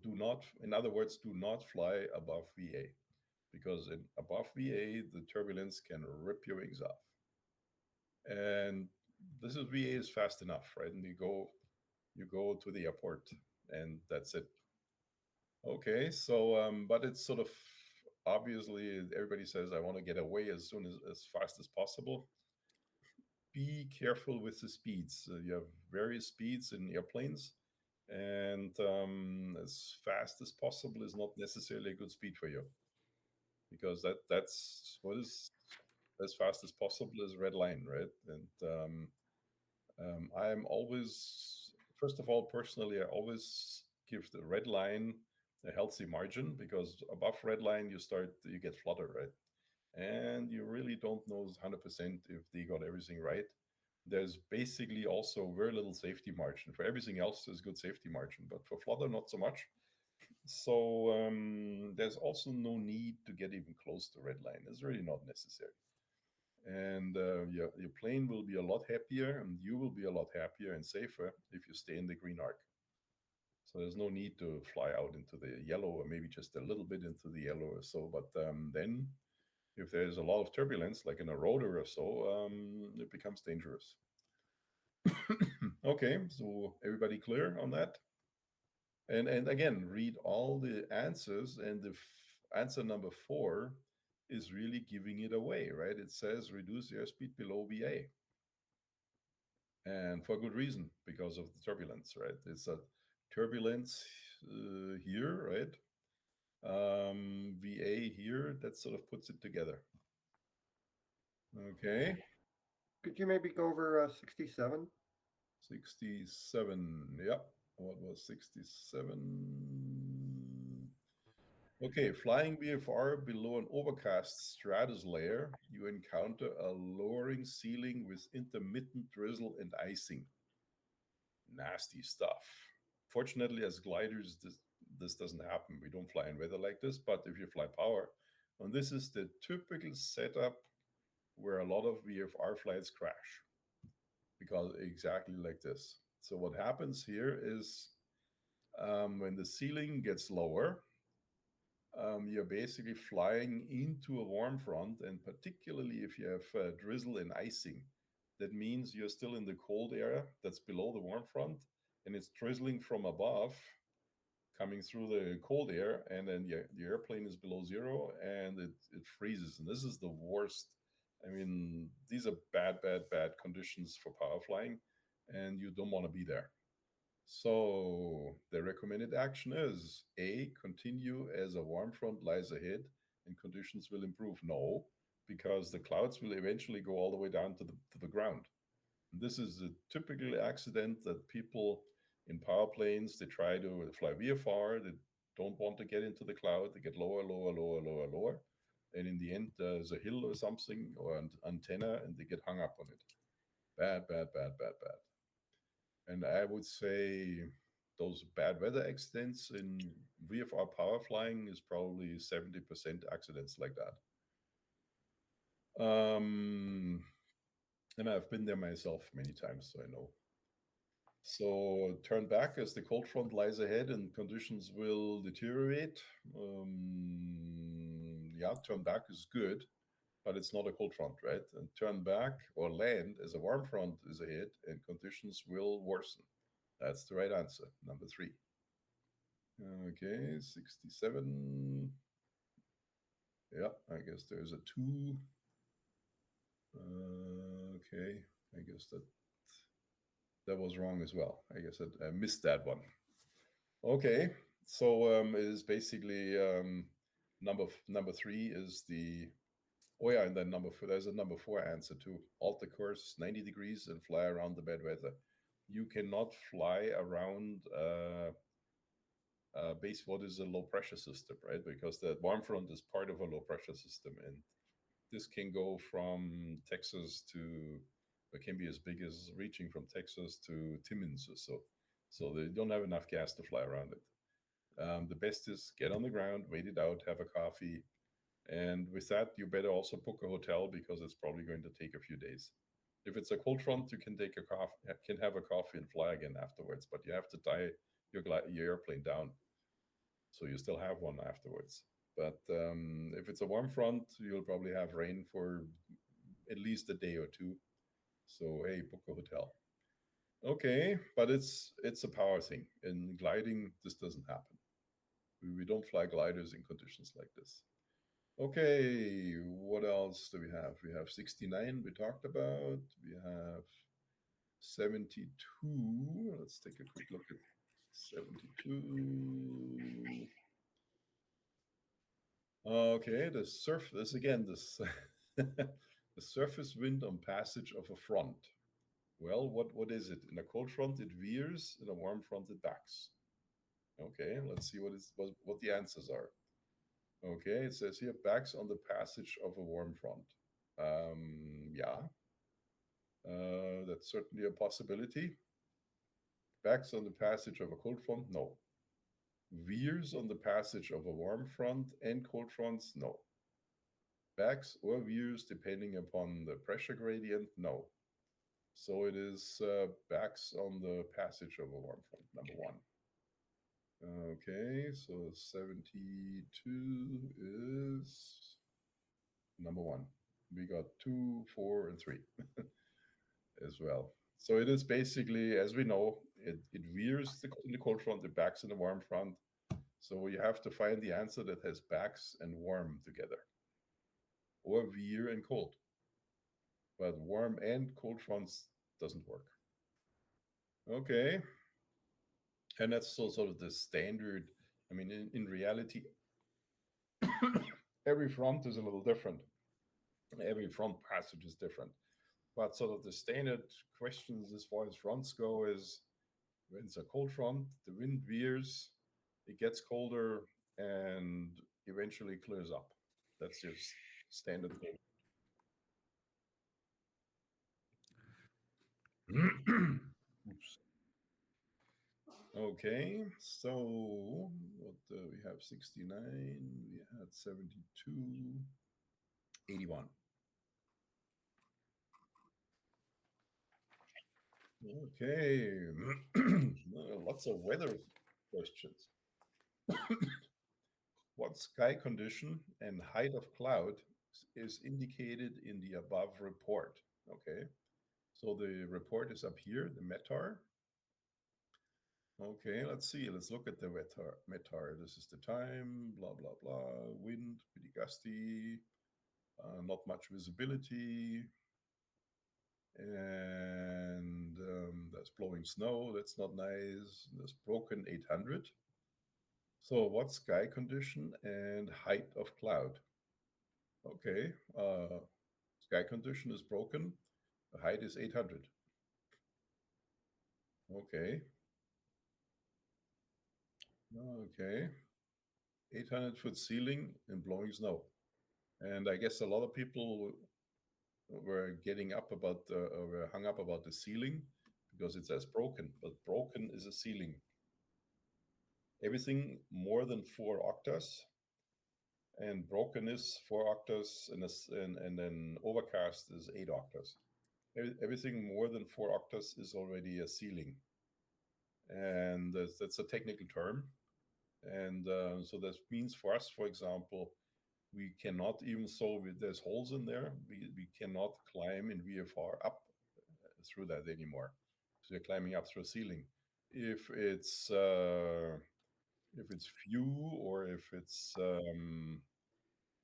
in other words, do not fly above VA, because above VA, the turbulence can rip your wings off. And VA is fast enough, right? And You go to the airport, and that's it. Okay, so but it's sort of obviously everybody says I want to get away as fast as possible. Be careful with the speeds. You have various speeds in airplanes, and as fast as possible is not necessarily a good speed for you because that's what is as fast as possible is red line, right? And I am always, first of all, personally, I always give the red line a healthy margin because above red line you get flutter, right? And you really don't know 100% if they got everything right. There's basically also very little safety margin. For everything else, there's good safety margin, but for flutter, not so much. So there's also no need to get even close to red line. It's really not necessary. And your plane will be a lot happier, and you will be a lot happier and safer if you stay in the green arc. So there's no need to fly out into the yellow, or maybe just a little bit into the yellow or so. But then, if there's a lot of turbulence, like in a rotor or so, it becomes dangerous. Okay, so everybody clear on that? And again, read all the answers, and the answer number 4 is really giving it away, right? It says reduce airspeed below VA, and for good reason, because of the turbulence, right? It's a turbulence here, right? VA here, that sort of puts it together. Okay. Could you maybe go over 67? 67. Yeah. What was 67? Okay, flying VFR below an overcast stratus layer, you encounter a lowering ceiling with intermittent drizzle and icing. Nasty stuff. Fortunately, as gliders, this doesn't happen. We don't fly in weather like this, but if you fly power, and this is the typical setup where a lot of VFR flights crash, because exactly like this. So what happens here is when the ceiling gets lower, you're basically flying into a warm front, and particularly if you have drizzle and icing, that means you're still in the cold area that's below the warm front, and it's drizzling from above, coming through the cold air, and then the airplane is below zero, and it freezes. And this is the worst. I mean, these are bad, bad, bad conditions for power flying, and you don't want to be there. So the recommended action is A, continue as a warm front lies ahead and conditions will improve. No, because the clouds will eventually go all the way down to the ground. And this is a typical accident that people in power planes, they try to fly VFR, they don't want to get into the cloud, they get lower, lower, lower, lower, lower. And in the end, there's a hill or something or an antenna, and they get hung up on it. Bad, bad, bad, bad, bad. And I would say those bad weather accidents in VFR power flying is probably 70% accidents like that. And I've been there myself many times, so I know. So turn back as the cold front lies ahead and conditions will deteriorate. Yeah, turn back is good, but it's not a cold front, right? And turn back or land as a warm front is ahead and conditions will worsen. That's the right answer, number 3. Okay, 67. Yeah, I guess there's a 2. Okay, I guess that was wrong as well. I guess I missed that one. Okay, so it is basically number 3 is the, oh yeah, and then number 4, there's a number 4 answer too. Alter course 90 degrees and fly around the bad weather. You cannot fly around base, what is a low pressure system, right? Because the warm front is part of a low pressure system, and this can go from Texas to, it can be as big as reaching from Texas to Timmins or so. So they don't have enough gas to fly around it. The best is get on the ground, wait it out, have a coffee, and with that, you better also book a hotel because it's probably going to take a few days. If it's a cold front, you can take a coffee, can have a coffee and fly again afterwards, but you have to tie your airplane down, so you still have one afterwards. But if it's a warm front, you'll probably have rain for at least a day or two. So hey, book a hotel. Okay, but it's a power thing. In gliding, this doesn't happen. We don't fly gliders in conditions like this. Okay, what else do we have? We have 69 we talked about. We have 72. Let's take a quick look at 72. Okay, the surface again, this the surface wind on passage of a front. Well, what is it? In a cold front, it veers. In a warm front, it backs. Okay, let's see what the answers are. Okay, it says here backs on the passage of a warm front. Yeah, that's certainly a possibility. Backs on the passage of a cold front? No. Veers on the passage of a warm front and cold fronts? No. Backs or veers depending upon the pressure gradient? No. So it is backs on the passage of a warm front, number one. Okay, so 72 is number one. We got two, four, and three as well. So it is basically, as we know, it veers in the cold front, it backs in the warm front. So you have to find the answer that has backs and warm together, or veer and cold. But warm and cold fronts doesn't work. Okay, and that's so sort of the standard. I mean, in reality, every front is a little different. Every front passage is different. But sort of the standard questions as far as fronts go is when it's a cold front, the wind veers, it gets colder, and eventually clears up. That's your standard cold. Oops. Okay, so what we have 69, we had 72, 81. Okay, lots of weather questions. What sky condition and height of cloud is indicated in the above report? Okay, so the report is up here, the METAR. Okay, let's see. Let's look at the METAR. This is the time, blah, blah, blah. Wind, pretty gusty, not much visibility. And there's blowing snow. That's not nice. There's broken 800. So what sky condition and height of cloud? Okay, sky condition is broken. The height is 800. Okay. Okay. 800-foot ceiling and blowing snow. And I guess a lot of people were getting up about, were hung up about the ceiling because it says broken, but broken is a ceiling. Everything more than 4 octaves, and broken is 4 octaves, and then overcast is 8 octaves. Everything more than 4 octaves is already a ceiling, and that's a technical term. And so that means for us, for example, we cannot, even so there's holes in there, we cannot climb in VFR up through that anymore. So you're climbing up through a ceiling. If it's few, or if it's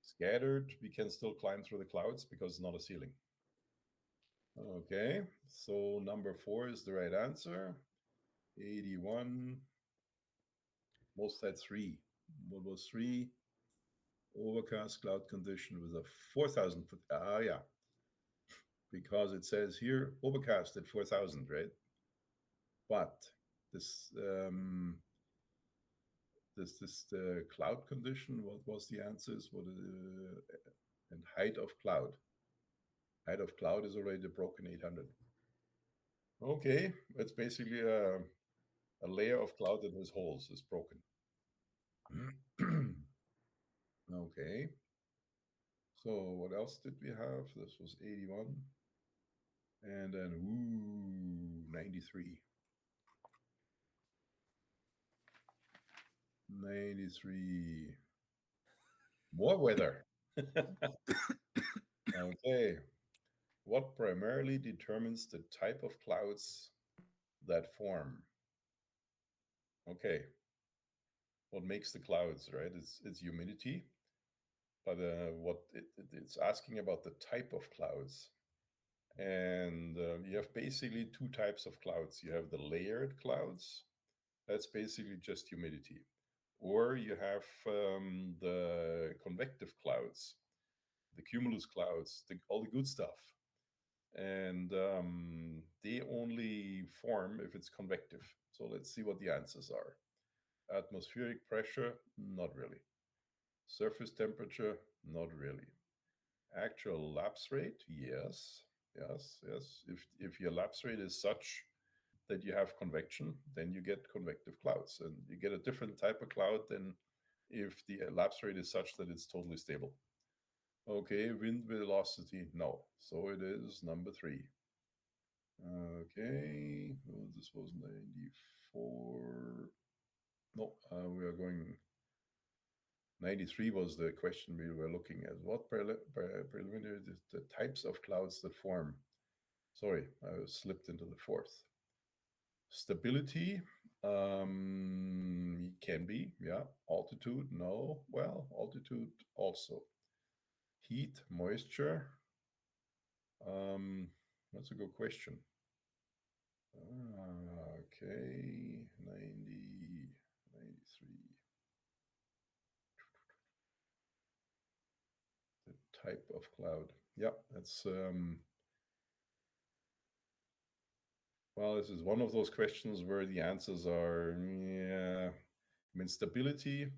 scattered, we can still climb through the clouds because it's not a ceiling. Okay, so number 4 is the right answer. 81. Most said 3. What was 3? Overcast cloud condition with a 4,000 foot. Ah, yeah. Because it says here overcast at 4,000, right? But this this the cloud condition. What was the answers? What and height of cloud? Height of cloud is already broken 800. Okay, it's basically a layer of cloud that has holes is broken. Okay. So what else did we have? This was 81. And then 93. 93. More weather. Okay. What primarily determines the type of clouds that form. Okay, what makes the clouds, right? It's humidity, but it's asking about the type of clouds. And you have basically two types of clouds. You have the layered clouds, that's basically just humidity. Or you have the convective clouds, the cumulus clouds, all the good stuff. And they only form if it's convective. So let's see what the answers are. Atmospheric pressure, not really. Surface temperature, not really. Actual lapse rate, yes, yes, yes. If your lapse rate is such that you have convection, then you get convective clouds, and you get a different type of cloud than if the lapse rate is such that it's totally stable. Okay, wind velocity, no. So it is number three. Okay, well, this was 94. No, we are going. 93 was the question we were looking at. What preliminary the types of clouds that form? Sorry, I slipped into the fourth. Stability can be, yeah. Altitude, no. Well, altitude also. Heat, moisture. That's a good question. Okay, 90, 93. The type of cloud. Yeah, that's well, this is one of those questions where the answers are, yeah. I mean, stability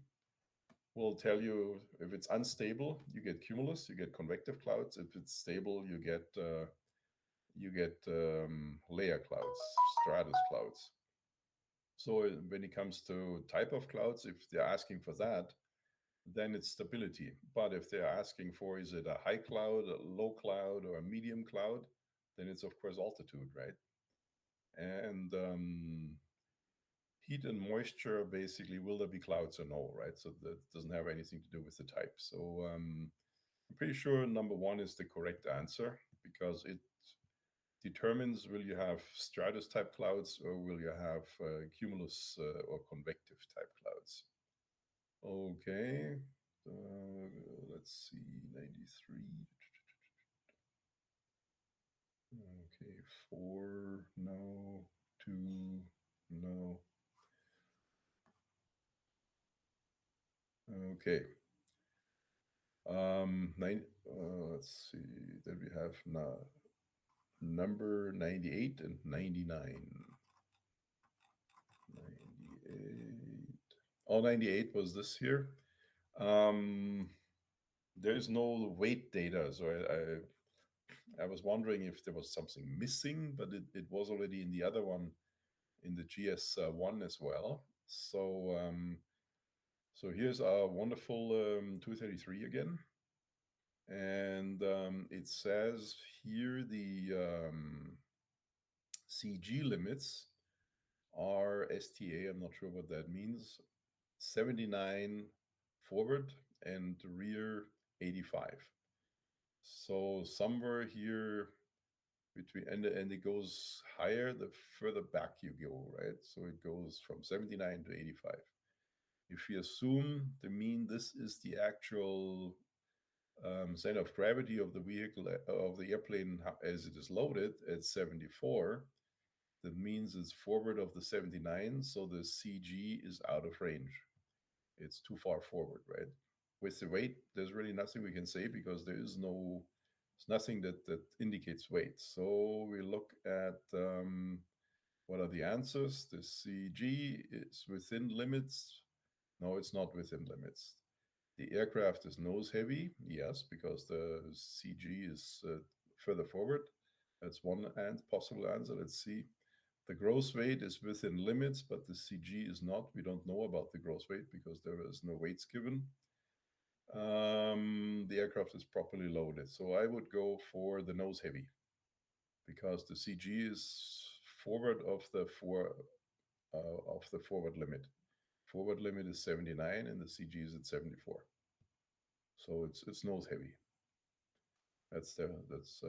will tell you if it's unstable, you get cumulus, you get convective clouds. If it's stable, you get layer clouds, stratus clouds. So when it comes to type of clouds, if they're asking for that, then it's stability. But if they're asking for is it a high cloud, a low cloud, or a medium cloud, then it's of course altitude, right? And heat and moisture basically, will there be clouds or no, right? So that doesn't have anything to do with the type. So I'm pretty sure number one is the correct answer, because it determines will you have stratus type clouds or will you have cumulus or convective type clouds. Okay, let's see, 93. Okay, 4, no, 2, no. Okay. Let's see. Then we have number 98 and 99. 98. Oh, 98 was this here. There's no weight data, so I was wondering if there was something missing, but it was already in the other one, in the GS1 as well. So here's our wonderful 233 again. And it says here the CG limits are STA, I'm not sure what that means, 79 forward and rear 85. So somewhere here between, and it goes higher the further back you go, right? So it goes from 79 to 85. If we assume the mean, this is the actual center of gravity of the vehicle, of the airplane as it is loaded at 74, that means it's forward of the 79, so the CG is out of range. It's too far forward, right? With the weight, there's really nothing we can say because there's nothing that indicates weight. So we look at what are the answers. The CG is within limits. No, it's not within limits. The aircraft is nose heavy, yes, because the CG is further forward. That's one possible answer. Let's see. The gross weight is within limits, but the CG is not. We don't know about the gross weight because there is no weights given. The aircraft is properly loaded. So I would go for the nose heavy because the CG is forward of the forward limit. Forward limit is 79 and the CG is at 74. So it's nose heavy. That's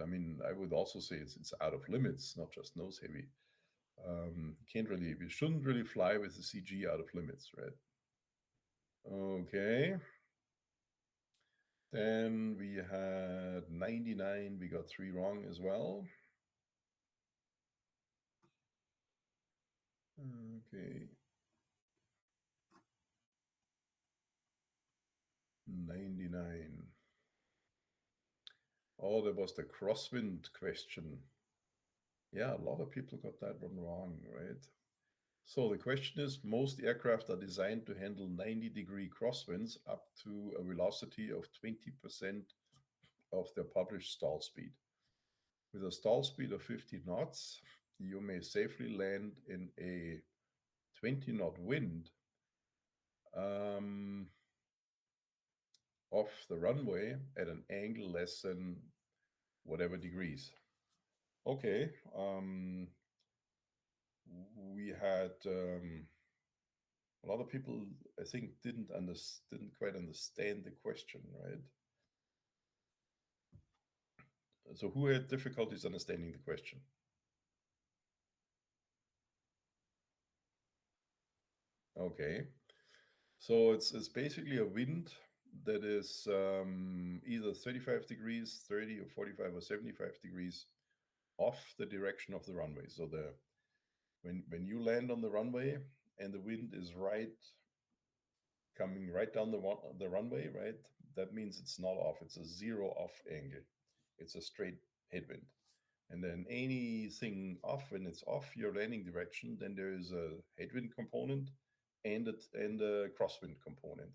I mean, I would also say it's out of limits, not just nose heavy. We shouldn't really fly with the CG out of limits, right? Okay. Then we had 99, we got 3 wrong as well. Okay. 99. Oh, there was the crosswind question. Yeah, a lot of people got that one wrong, right? So the question is, most aircraft are designed to handle 90-degree crosswinds up to a velocity of 20% of their published stall speed. With a stall speed of 50 knots, you may safely land in a 20-knot wind off the runway at an angle less than whatever degrees. Okay, we had a lot of people, I think, didn't quite understand the question, right? So who had difficulties understanding the question? Okay, so it's basically a wind that is either 35 degrees, 30 or 45 or 75 degrees off the direction of the runway. So when you land on the runway and the wind is coming right down the runway, right? That means it's not off. It's a zero off angle. It's a straight headwind. And then anything off, when it's off your landing direction, then there is a headwind component and a crosswind component.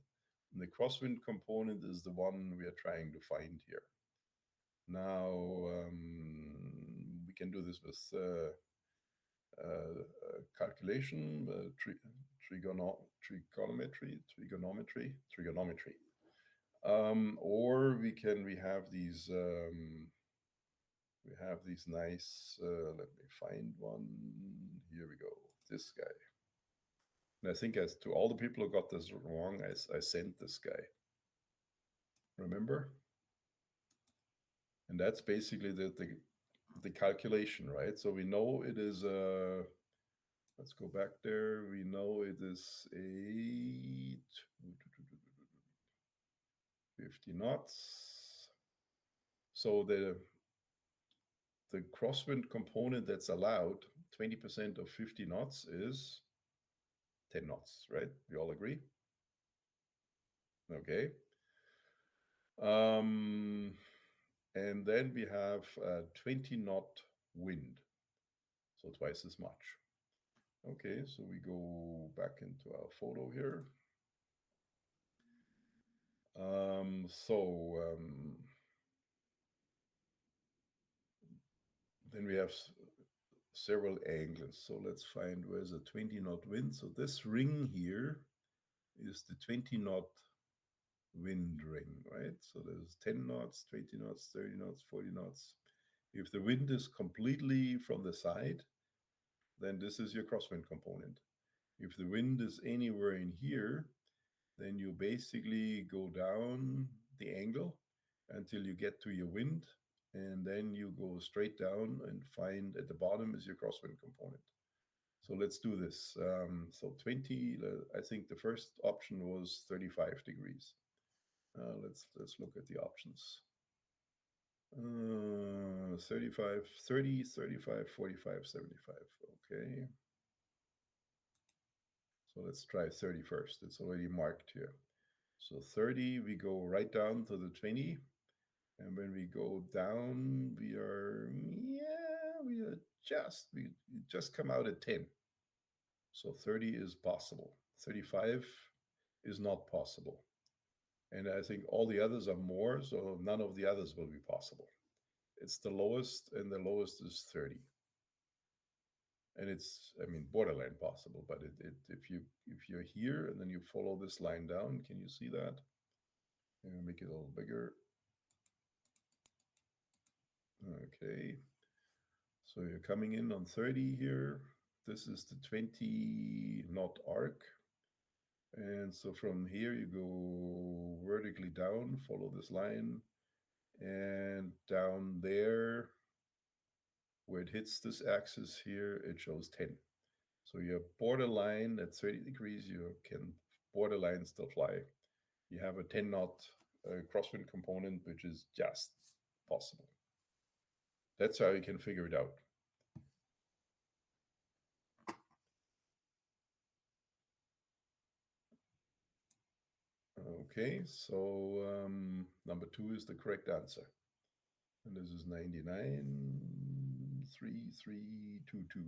And the crosswind component is the one we are trying to find here. Now, we can do this with calculation, trigonometry. Or we have these nice, let me find one. Here we go, this guy. And I think as to all the people who got this wrong, I sent this guy. Remember? And that's basically the calculation, right? So we know it is let's go back there. We know it is 50 knots. So the crosswind component that's allowed, 20% of 50 knots is 10 knots, right? We all agree? Okay. And then we have a 20-knot wind, so twice as much. Okay, so we go back into our photo here. Then we have several angles. So let's find where's a 20-knot wind. So this ring here is the 20-knot wind ring, right? So there's 10 knots, 20 knots, 30 knots, 40 knots. If the wind is completely from the side, then this is your crosswind component. If the wind is anywhere in here, then you basically go down the angle until you get to your wind, and then you go straight down and find at the bottom is your crosswind component. So let's do this. So 20, I think the first option was 35 degrees. Let's look at the options. 35, 30, 35, 45, 75. Okay. So let's try 30 first. It's already marked here. So 30, we go right down to the 20. And when we go down, we just come out at 10. So 30 is possible. 35 is not possible. And I think all the others are more, so none of the others will be possible. It's the lowest, and the lowest is 30. And it's, I mean, borderline possible, but if you're here and then you follow this line down, can you see that? And make it a little bigger. Okay. So you're coming in on 30 here. This is the 20-knot arc. And so from here you go vertically down, follow this line, and down there where it hits this axis here, it shows 10. So your borderline at 30 degrees, you can borderline still fly. You have a 10 knot crosswind component, which is just possible. That's how you can figure it out. Okay, so number 2 is the correct answer. And this is 99.3322.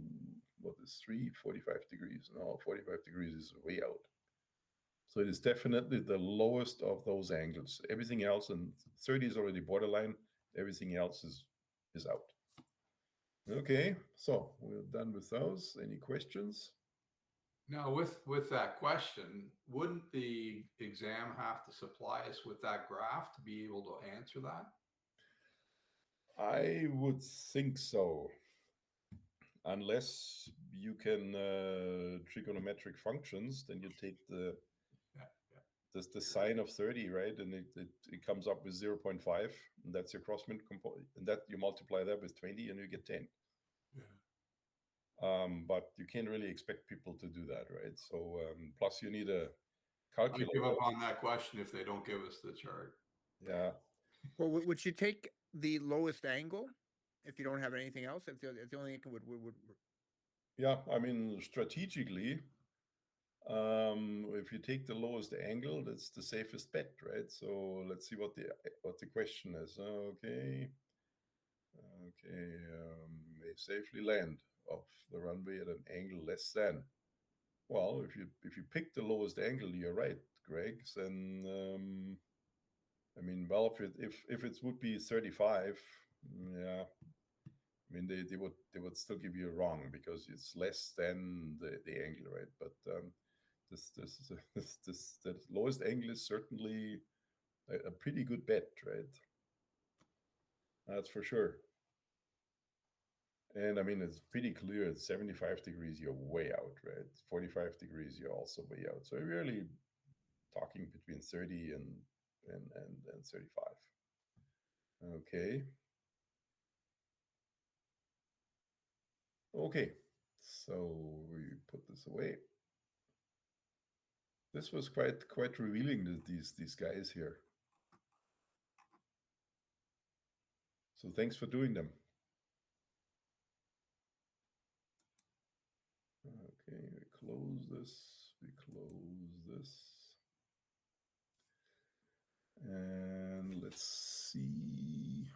What is 3? 45 degrees. No, 45 degrees is way out. So it is definitely the lowest of those angles. Everything else, and 30 is already borderline. Everything else is out. Okay, so we're done with those. Any questions? Now, with that question, wouldn't the exam have to supply us with that graph to be able to answer that? I would think so, unless you can trigonometric functions, then you take the sine of 30, right? And it comes up with 0.5, and that's your crosswind component. And that you multiply that with 20 and you get 10. Yeah. But you can't really expect people to do that, right? So plus you need a I calculator. give up on that question if they don't give us the chart. Yeah. Well, would you take the lowest angle if you don't have anything else? If the only thing would Yeah, I mean, strategically, if you take the lowest angle, that's the safest bet, right? So let's see what the question is. Okay, may safely land off the runway at an angle less than. Well, if you pick the lowest angle, you're right, Greg. Then I mean, well, if it would be 35, yeah. I mean, they would still give you wrong because it's less than the angle, right? But the lowest angle is certainly a pretty good bet, right? That's for sure. And I mean, it's pretty clear at 75 degrees, you're way out, right? 45 degrees, you're also way out. So you're really talking between 30 and 35. Okay. Okay. So we put this away. This was quite revealing, these guys here. So thanks for doing them. Okay, we close this. And let's see.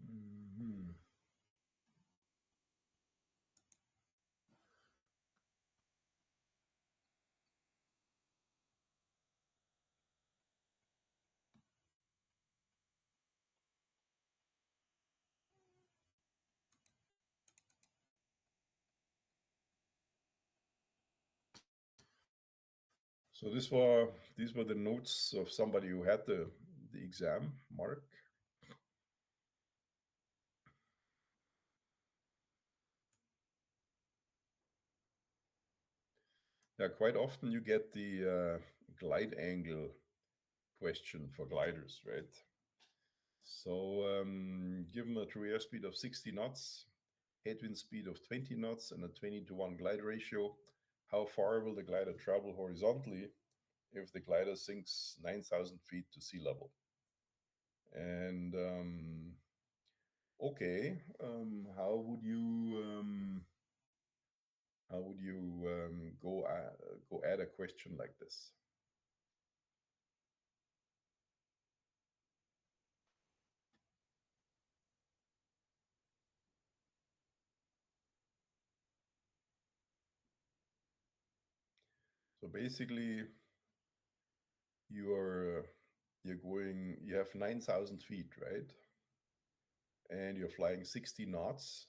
Mhm. So these were the notes of somebody who had the exam, Mark. Yeah, quite often you get the glide angle question for gliders, right? So given a true airspeed of 60 knots, headwind speed of 20 knots, and a 20-to-1 glide ratio, how far will the glider travel horizontally if the glider sinks 9,000 feet to sea level? And okay, how would you go add a question like this? So basically, you're you have 9,000 feet, right? And you're flying 60 knots.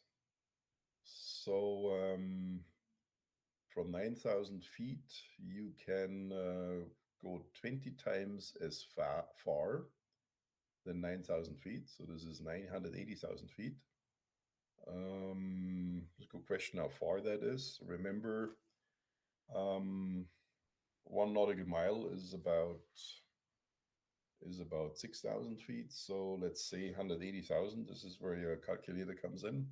So from 9,000 feet, you can go 20 times as far than 9,000 feet. So this is 980,000 feet. It's a good question how far that is. Remember, 1 nautical mile is about 6,000 feet. So let's say 180,000. This is where your calculator comes in.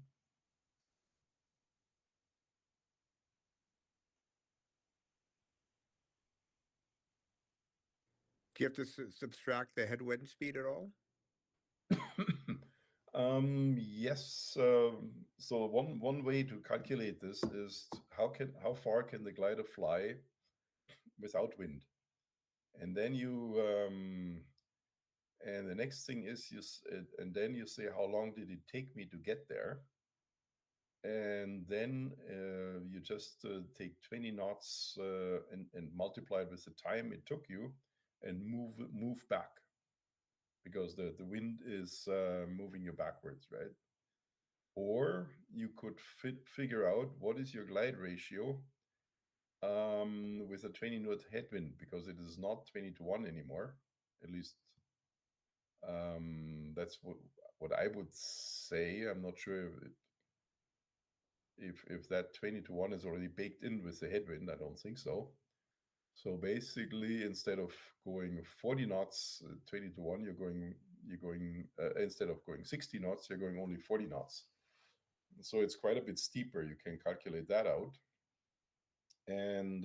Do you have to subtract the headwind speed at all? Yes. So one way to calculate this is how far can the glider fly without wind, and then and the next thing is and then you say how long did it take me to get there, and then you just take 20 knots and multiply it with the time it took you, and move back because the wind is moving you backwards, right? Or you could figure out what is your glide ratio with a 20-knot headwind, because it is not 20 to 1 anymore. At least that's what I would say. I'm not sure if that 20 to 1 is already baked in with the headwind. I don't think so. So basically, instead of going 40 knots, 20 to 1, you're going instead of going 60 knots, you're going only 40 knots. So it's quite a bit steeper. You can calculate that out, and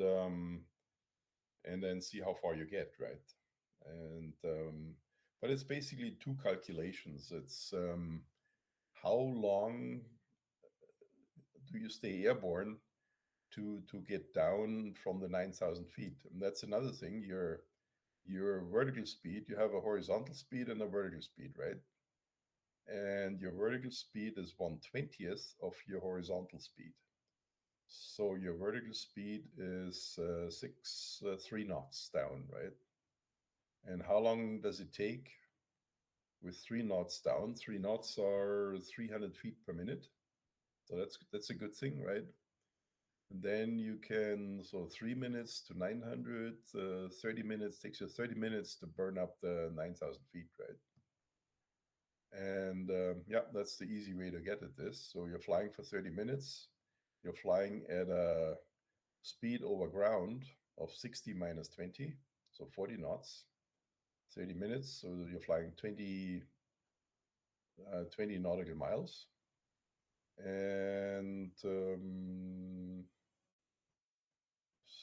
then see how far you get, right? And but it's basically two calculations. It's how long do you stay airborne to get down from the 9,000 feet, and that's another thing. Your vertical speed, you have a horizontal speed and a vertical speed, right? And your vertical speed is 1/20th of your horizontal speed. So your vertical speed is 3 knots down, right? And how long does it take with 3 knots down? 3 knots are 300 feet per minute. So that's a good thing, right? And then you can, so 3 minutes to 900, 30 minutes, takes you 30 minutes to burn up the 9,000 feet, right? And yeah, that's the easy way to get at this. So you're flying for 30 minutes. You're flying at a speed over ground of 60 minus 20, so 40 knots, 30 minutes. So you're flying 20 nautical miles. And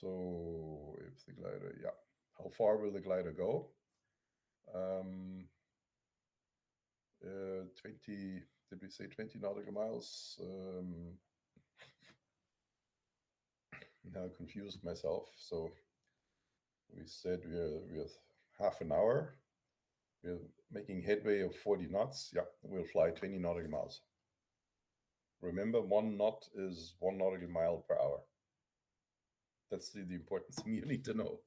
so if the glider, yeah, how far will the glider go? 20, did we say 20 nautical miles? Now I confused myself. So we said we're half an hour. We're making headway of 40 knots. Yeah, we'll fly 20 nautical miles. Remember, 1 knot is 1 nautical mile per hour. That's the important thing you need to know.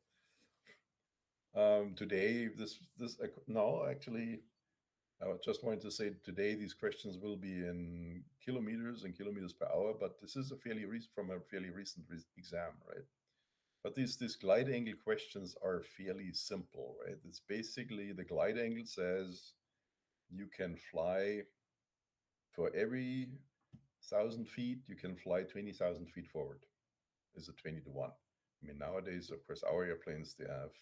Today, no, actually, I just wanted to say today these questions will be in kilometers and kilometers per hour, but this is from a fairly recent exam, right? But these glide angle questions are fairly simple, right? It's basically the glide angle says you can fly for every 1,000 feet, you can fly 20,000 feet forward. Is a 20 to 1. I mean, nowadays, of course, our airplanes, they have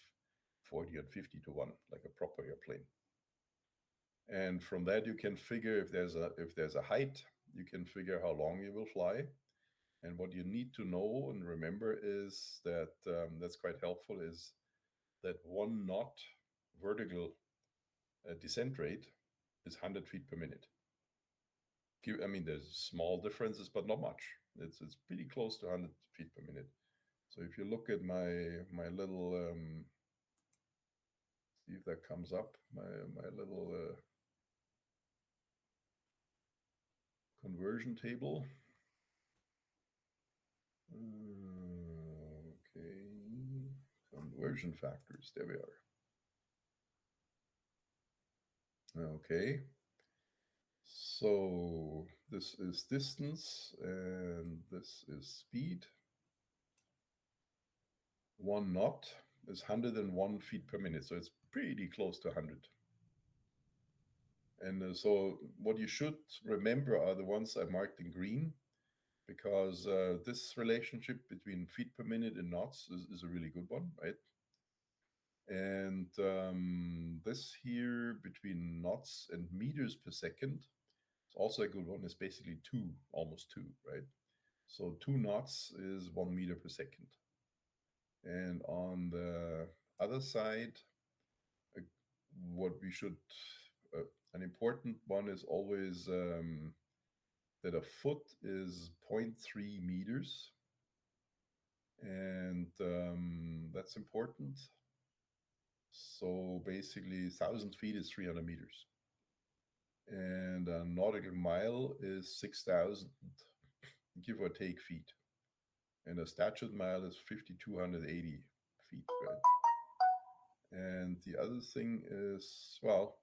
40 and 50 to 1, like a proper airplane. And from that, you can figure if there's a height, you can figure how long you will fly. And what you need to know and remember is that that's quite helpful, is that 1 knot vertical descent rate is 100 feet per minute. I mean, there's small differences, but not much. It's pretty close to 100 feet per minute. So if you look at my little, see if that comes up, my little conversion table. Okay. conversion factors. There we are. Okay. So this is distance and this is speed. 1 knot is 101 feet per minute. So it's pretty close to 100. And so what you should remember are the ones I marked in green, because this relationship between feet per minute and knots is a really good one, right? And this here between knots and meters per second is also a good one. It's basically two, almost two, right? So 2 knots is 1 meter per second. And on the other side, uh, what we should, an important one is always that a foot is 0.3 meters. And that's important. So basically, 1,000 feet is 300 meters. And a nautical mile is 6,000, give or take, feet. And a statute mile is 5,280 feet, right? And the other thing is, well,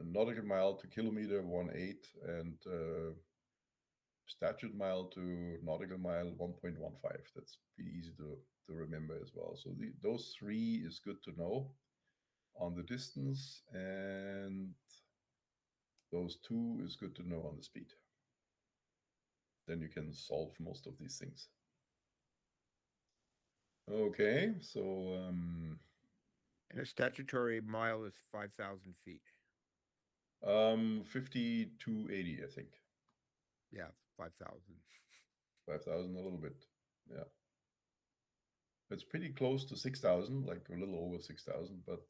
nautical mile to kilometer 1.8, and statute mile to nautical mile 1.15. That's pretty easy to remember as well. So those three is good to know on the distance, and those two is good to know on the speed. Then you can solve most of these things. Okay, so And a statutory mile is 5,000 feet. 5,280, I think. Yeah, 5,000. 5,000, a little bit. Yeah. It's pretty close to 6,000, like a little over 6,000, but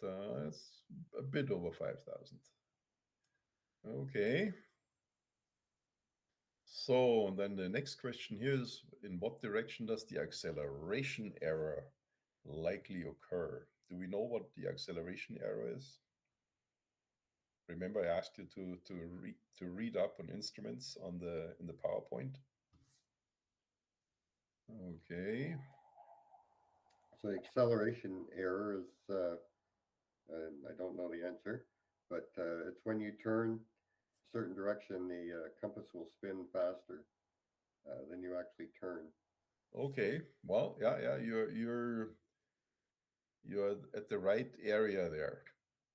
it's a bit over 5,000. Okay. So then the next question here is, in what direction does the acceleration error likely occur? Do we know what the acceleration error is? Remember, I asked you to read up on instruments on in the PowerPoint. Okay. So acceleration error is, I don't know the answer, but it's when you turn a certain direction, the compass will spin faster than you actually turn. Okay. Well, yeah, you're at the right area there,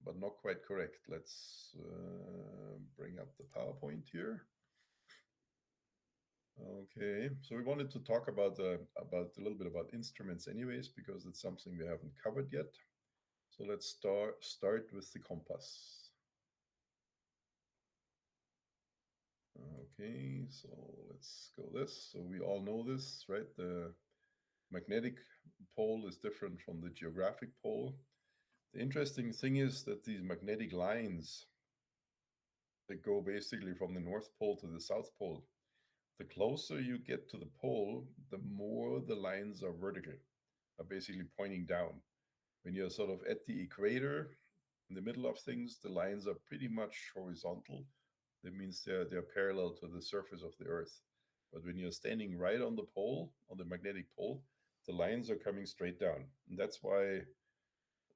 but not quite correct. Let's bring up the PowerPoint here. Okay, so we wanted to talk about a little bit about instruments anyways, because it's something we haven't covered yet. So let's start with the compass. Okay, so let's go this. So we all know this, right? The magnetic pole is different from the geographic pole. The interesting thing is that these magnetic lines that go basically from the North Pole to the South Pole, the closer you get to the pole, the more the lines are vertical, are basically pointing down. When you're sort of at the equator, in the middle of things, the lines are pretty much horizontal. That means they're parallel to the surface of the Earth. But when you're standing right on the pole, on the magnetic pole, the lines are coming straight down. And that's why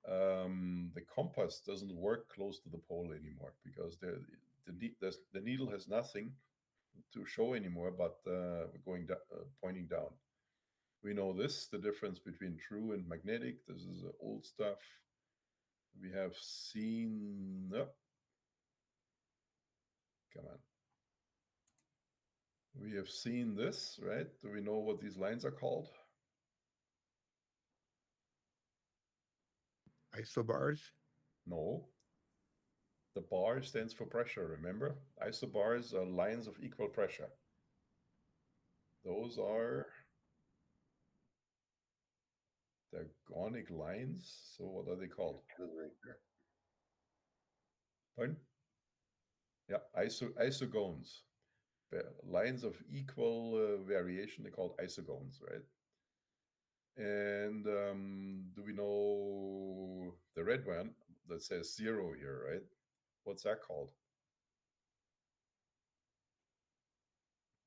the compass doesn't work close to the pole anymore, because the needle has nothing to show anymore but pointing down. We know this, the difference between true and magnetic. This is old stuff. We have seen, oh, come on. We have seen this, right? Do we know what these lines are called? Isobars? No. The bar stands for pressure, remember? Isobars are lines of equal pressure. Those are diagonic lines. So what are they called? Right there. Pardon? Yeah, isogones. Lines of equal variation, they're called isogones, right? And do we know the red one that says 0 here, right? What's that called?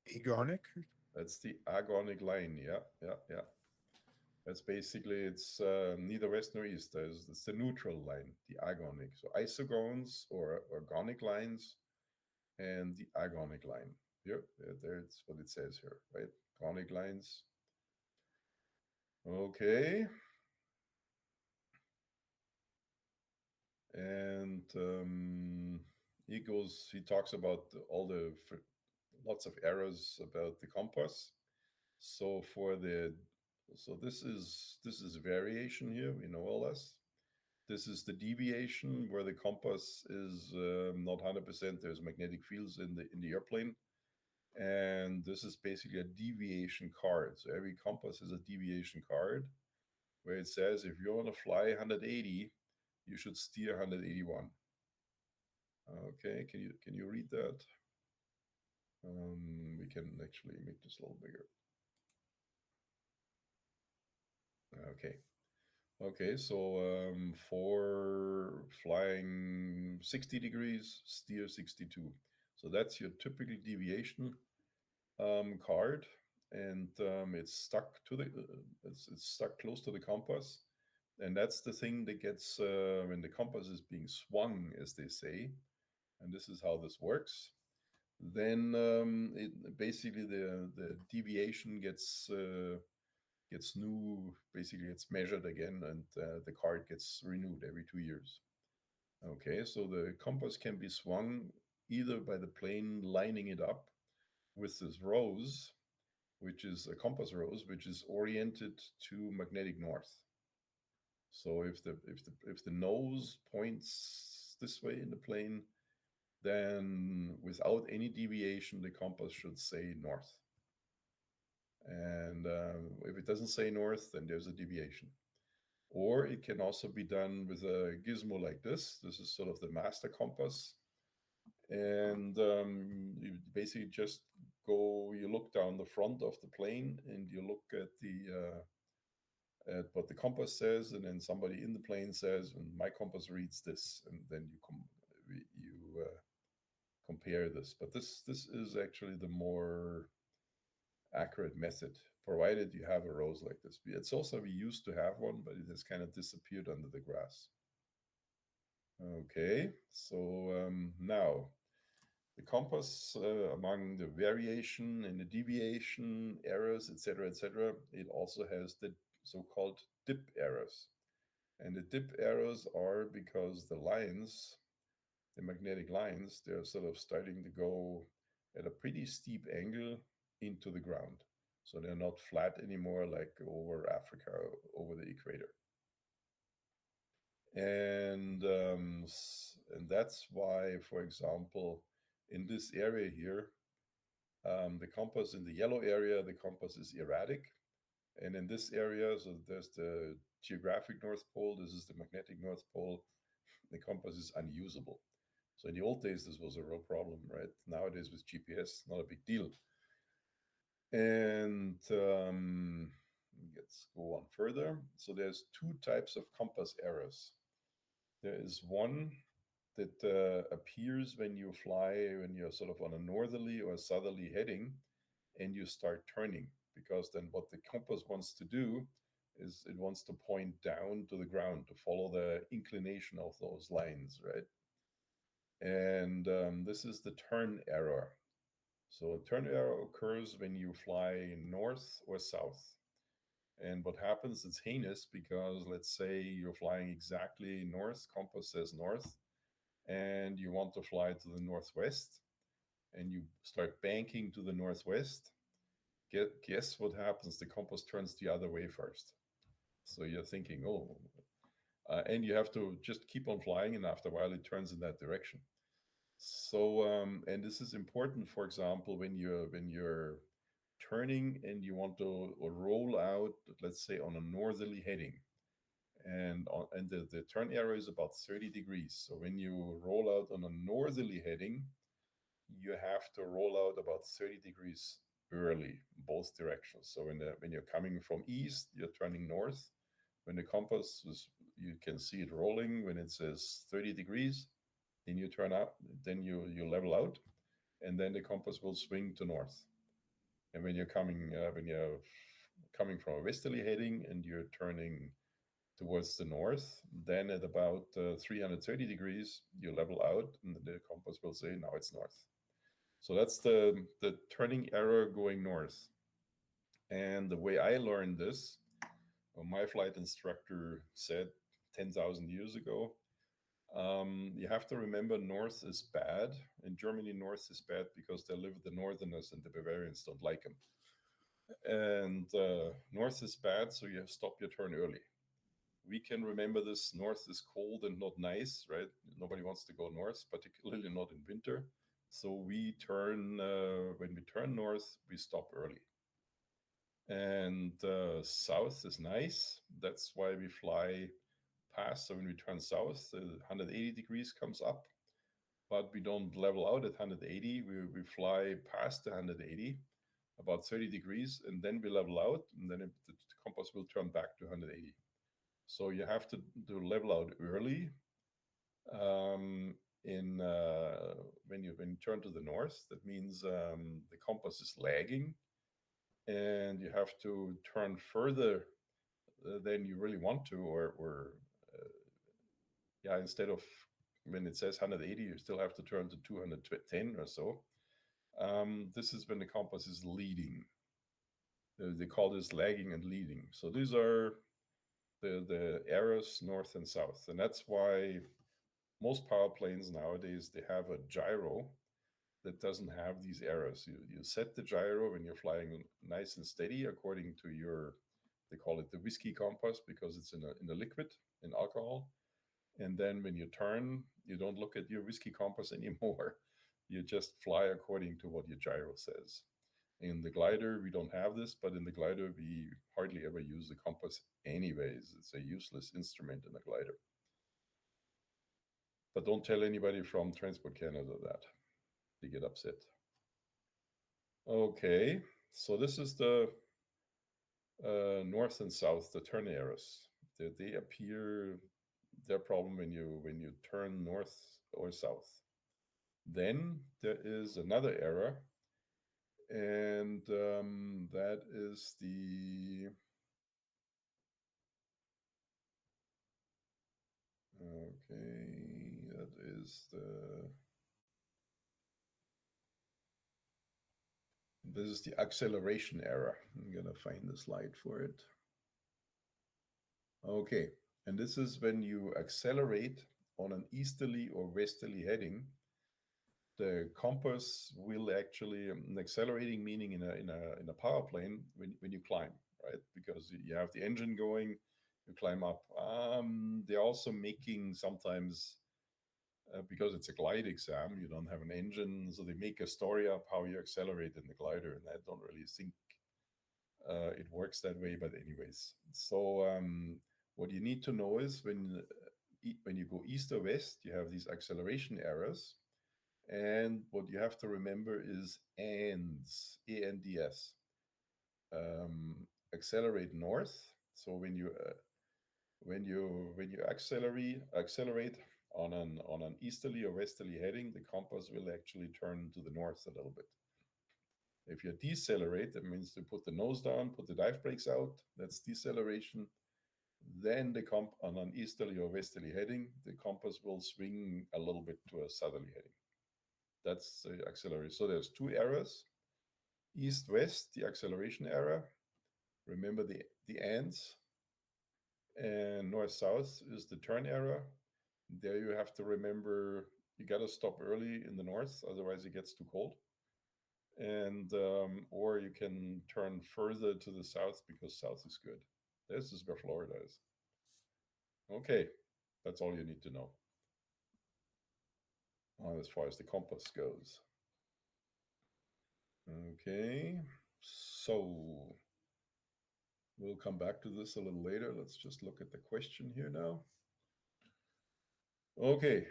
Agonic? That's the agonic line. Yeah. That's basically it's neither west nor east. It's the neutral line, the agonic. So isogones or organic lines and the agonic line. Yep, there's what it says here, right? Agonic lines. Okay, and he talks about all the lots of errors about the compass. So for the so this is variation here. We know all this. This is the deviation where the compass is not 100%. There's magnetic fields in the airplane, and this is basically a deviation card. So every compass is a deviation card where it says if you want to fly 180, you should steer 181. Okay, can you read that? We can actually make this a little bigger. Okay. Okay, so for flying 60 degrees, steer 62. So that's your typical deviation card, and it's stuck to the it's stuck close to the compass, and that's the thing that gets when the compass is being swung, as they say, and this is how this works. Then it basically the deviation gets new, basically it's measured again, and the card gets renewed every 2 years. Okay, so the compass can be swung either by the plane lining it up with this rose, which is a compass rose, which is oriented to magnetic north. So if the nose points this way in the plane, then without any deviation, the compass should say north. And if it doesn't say north, then there's a deviation. Or it can also be done with a gizmo like this. This is sort of the master compass. And you basically just you look down the front of the plane and you look at what the compass says, and then somebody in the plane says, and my compass reads this, and then you compare this. But this is actually the more accurate method, provided you have a rose like this. It's also, we used to have one, but it has kind of disappeared under the grass. Okay, so now the compass, among the variation and the deviation errors, etc., it also has the so-called dip errors. And the dip errors are because the lines, the magnetic lines, they're sort of starting to go at a pretty steep angle into the ground. So they're not flat anymore like over Africa, over the equator. And that's why, for example, in this area here, the compass in the yellow area, the compass is erratic. And in this area, so there's the geographic North Pole, this is the magnetic North Pole, the compass is unusable. So in the old days, this was a real problem, right? Nowadays with GPS, not a big deal. And let's go on further. So there's two types of compass errors. There is one that appears when you're sort of on a northerly or southerly heading and you start turning, because then what the compass wants to do is it wants to point down to the ground to follow the inclination of those lines, right? And this is the turn error. So a turn error occurs when you fly north or south. And what happens, it's heinous, because let's say you're flying exactly north, compass says north, and you want to fly to the northwest, and you start banking to the northwest. Guess what happens? The compass turns the other way first. So you're thinking, and you have to just keep on flying, and after a while it turns in that direction. So, and this is important, for example, when you're turning and you want to roll out, let's say on a northerly heading, and the turn arrow is about 30 degrees. So when you roll out on a northerly heading, you have to roll out about 30 degrees early, both directions. So when you're coming from east, you're turning north. When the compass is, you can see it rolling. When it says 30 degrees, then you turn out, then you level out, and then the compass will swing to north. And when you're coming from a westerly heading and you're turning towards the north, then at about 330 degrees, you level out and the compass will say, now it's north. So that's the turning arrow going north. And the way I learned this, my flight instructor said 10,000 years ago, you have to remember north is bad. In Germany, north is bad because they live the northerners and the Bavarians don't like them. And north is bad, so you stop your turn early. We can remember this: north is cold and not nice, right? Nobody wants to go north, particularly not in winter. So we turn, when we turn north, we stop early. And south is nice. That's why we fly past. So when we turn south, 180 degrees comes up, but we don't level out at 180. We fly past the 180, about 30 degrees, and then we level out, and then the compass will turn back to 180. So you have to do level out early. In when you turn to the north, that means the compass is lagging, and you have to turn further than you really want to, or yeah, instead of when it says 180, you still have to turn to 210 or so. This is when the compass is leading. They call this lagging and leading. So these are the arrows north and south, and that's why most power planes nowadays, they have a gyro that doesn't have these arrows. You set the gyro when you're flying nice and steady according to your, they call it the whiskey compass because it's in a liquid, in alcohol. And then when you turn, you don't look at your whiskey compass anymore. You just fly according to what your gyro says. In the glider, we don't have this, but in the glider, we hardly ever use the compass anyways. It's a useless instrument in a glider. But don't tell anybody from Transport Canada that. They get upset. Okay, so this is the north and south, the turn arrows. They appear, their problem when you turn north or south. Then there is another error, and that is this is the acceleration error. I'm gonna find the slide for it. Okay, and this is when you accelerate on an easterly or westerly heading, the compass will actually, accelerating meaning in a power plane when you climb, right? Because you have the engine going, you climb up. They're also making sometimes, because it's a glide exam, you don't have an engine, so they make a story up how you accelerate in the glider, and I don't really think it works that way. But anyways, so what you need to know is when you go east or west, you have these acceleration errors. And what you have to remember is ANDS, ANDS. Accelerate north. So when you accelerate on an easterly or westerly heading, the compass will actually turn to the north a little bit. If you decelerate, that means to put the nose down, put the dive brakes out. That's deceleration. Then the on an easterly or westerly heading, the compass will swing a little bit to a southerly heading. That's the acceleration. So there's two errors: east-west, the acceleration error. Remember the ANDS. And north-south is the turn error. There you have to remember you got to stop early in the north, otherwise it gets too cold. And or you can turn further to the south because south is good. This is where Florida is. Okay, that's all you need to know as far as the compass goes. Okay, so we'll come back to this a little later. Let's just look at the question here now. Okay.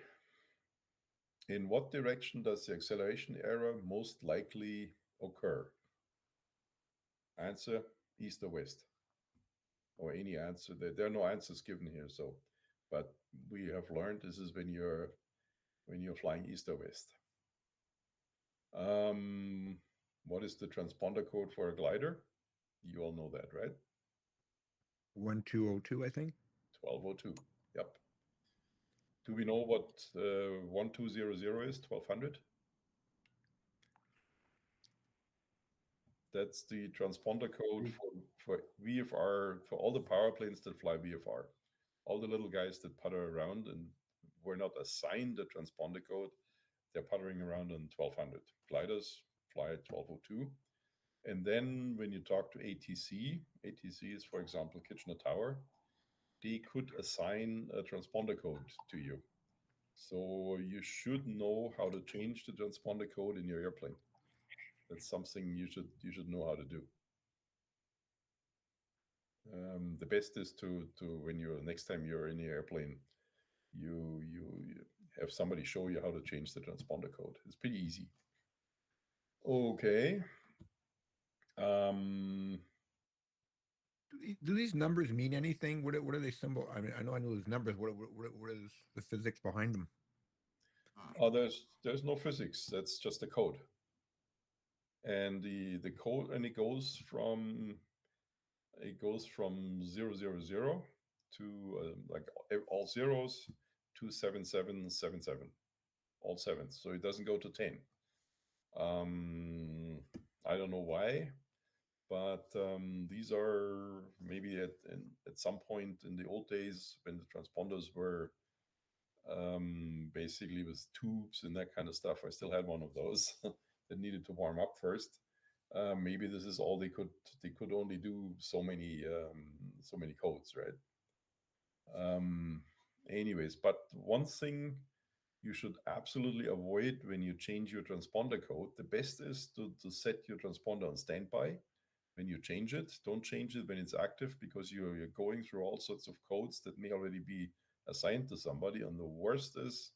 In what direction does the acceleration error most likely occur? Answer: east or west, or any answer. There are no answers given here, so, but we have learned this is when you're flying east or west. What is the transponder code for a glider? You all know that, right? 1202, I think. 1202. Yep. Do we know what 1200 is? 1200? That's the transponder code for VFR, for all the power planes that fly VFR. All the little guys that putter around and were not assigned a transponder code, they're puttering around on 1200. Gliders fly at 1202. And then when you talk to ATC, ATC is, for example, Kitchener Tower, they could assign a transponder code to you. So you should know how to change the transponder code in your airplane. That's something you should know how to do. The best is to when you're next time you're in your airplane, you have somebody show you how to change the transponder code. It's pretty easy. Okay. Do these numbers mean anything? What are they symbol? I mean, I know those numbers. What is the physics behind them? Oh, there's no physics. That's just a code. And the code, and it goes from 000 to like all zeros to 7777, all sevens. So it doesn't go to 10. I don't know why, but these are maybe at some point in the old days when the transponders were basically with tubes and that kind of stuff. I still had one of those that needed to warm up first. Maybe this is all they could only do so many codes, right? Anyways, but one thing you should absolutely avoid when you change your transponder code, the best is to set your transponder on standby when you change it. Don't change it when it's active, because you're going through all sorts of codes that may already be assigned to somebody. And the worst is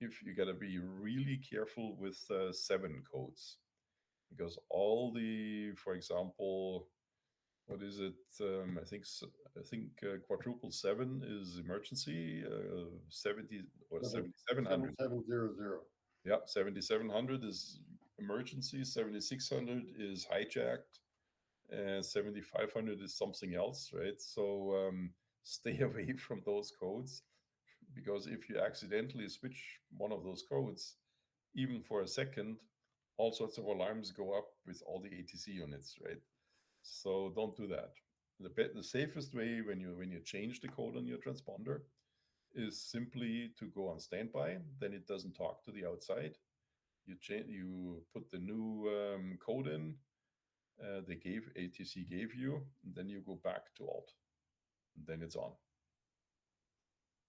if you got to be really careful with 7 codes, because all the, for example, what is it? I think quadruple 7 is emergency. 70 or 7700. 7700. Yeah, 7700 is emergency. 7600 is hijacked. 7500 is something else, right? So stay away from those codes, because if you accidentally switch one of those codes, even for a second, all sorts of alarms go up with all the ATC units, right? So don't do that. The safest way when you change the code on your transponder is simply to go on standby. Then it doesn't talk to the outside. You put the new code in. ATC gave you, and then you go back to alt, and then it's on.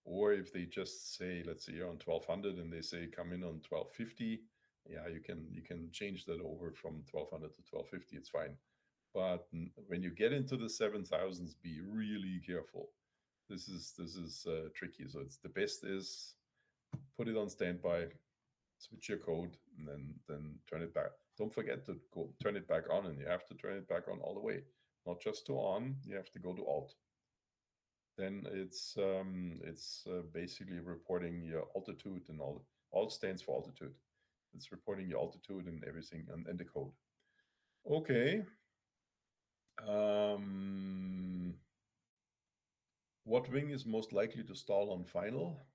Or if they just say, let's say you're on 1200 and they say come in on 1250, yeah, you can change that over from 1200 to 1250. It's fine. But when you get into the 7000s, be really careful. This is tricky. So it's the best is put it on standby, switch your code, and then turn it back. Don't forget to turn it back on, and you have to turn it back on all the way, not just to on. You have to go to alt. Then it's basically reporting your altitude, and all. Alt stands for altitude. It's reporting your altitude and everything, and the code. Okay. What wing is most likely to stall on final?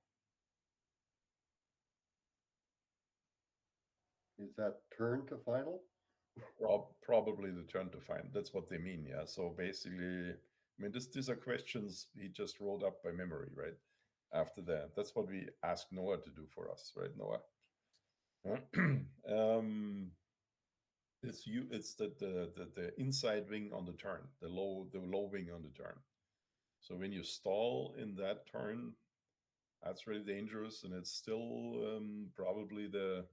Is that turn to final? Probably the turn to final. That's what they mean, yeah. So basically, I mean, these are questions he just rolled up by memory, right? After that, that's what we asked Noah to do for us, right, Noah? It's the inside wing on the turn, the low wing on the turn. So when you stall in that turn, that's really dangerous, and it's still probably the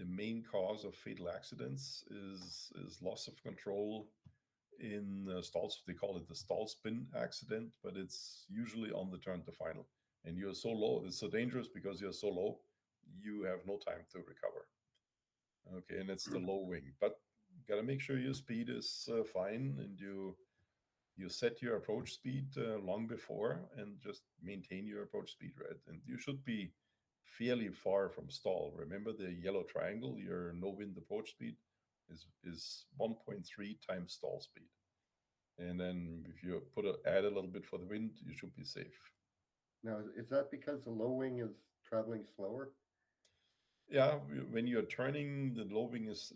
main cause of fatal accidents is loss of control in stalls. They call it the stall spin accident, but it's usually on the turn to final. And you're so low, it's so dangerous because you're so low, you have no time to recover. Okay, and it's the low wing, but got to make sure your speed is fine, and you set your approach speed long before, and just maintain your approach speed, right? And you should be fairly far from stall. Remember the yellow triangle, your no wind approach speed is 1.3 times stall speed. And then if you add a little bit for the wind, you should be safe. Now, is that because the low wing is traveling slower? Yeah, when you're turning, the low wing is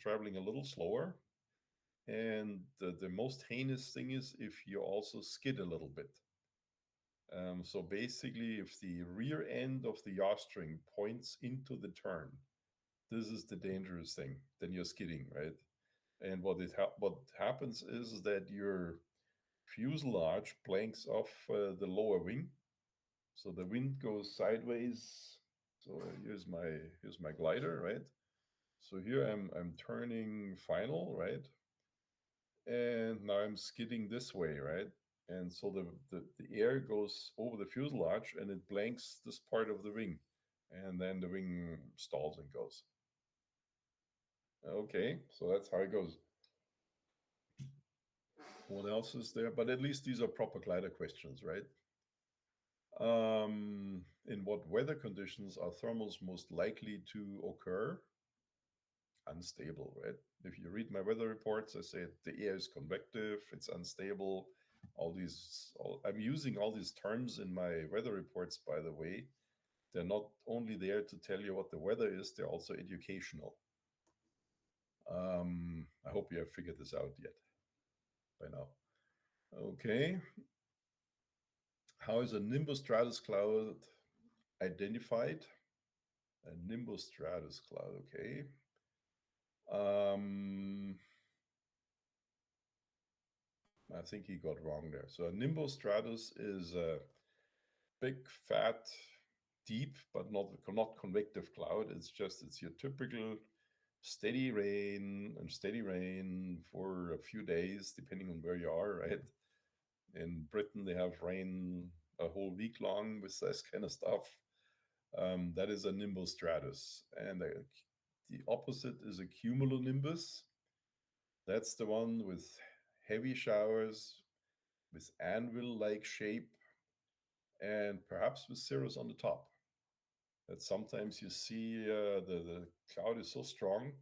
traveling a little slower. And the most heinous thing is if you also skid a little bit. So basically, if the rear end of the yaw string points into the turn, this is the dangerous thing. Then you're skidding, right? And what happens is that your fuselage blanks off the lower wing, so the wind goes sideways. So here's my glider, right? So here I'm turning final, right? And now I'm skidding this way, right? And so the air goes over the fuselage and it blanks this part of the wing. And then the wing stalls and goes. Okay, so that's how it goes. What else is there? But at least these are proper glider questions, right? In what weather conditions are thermals most likely to occur? Unstable, right? If you read my weather reports, I say the air is convective, it's unstable. I'm using all these terms in my weather reports, by the way. They're not only there to tell you what the weather is, they're also educational. I hope you have figured this out yet by now. Okay. How is a nimbostratus cloud identified? A nimbostratus cloud, okay. I think he got wrong there. So a nimbostratus is a big, fat, deep, but not convective cloud. It's your typical steady rain for a few days, depending on where you are, right? In Britain, they have rain a whole week long with this kind of stuff. That is a nimbostratus. And the opposite is a cumulonimbus. That's the one with heavy showers, with anvil-like shape, and perhaps with cirrus on the top. That sometimes you see the cloud is so strong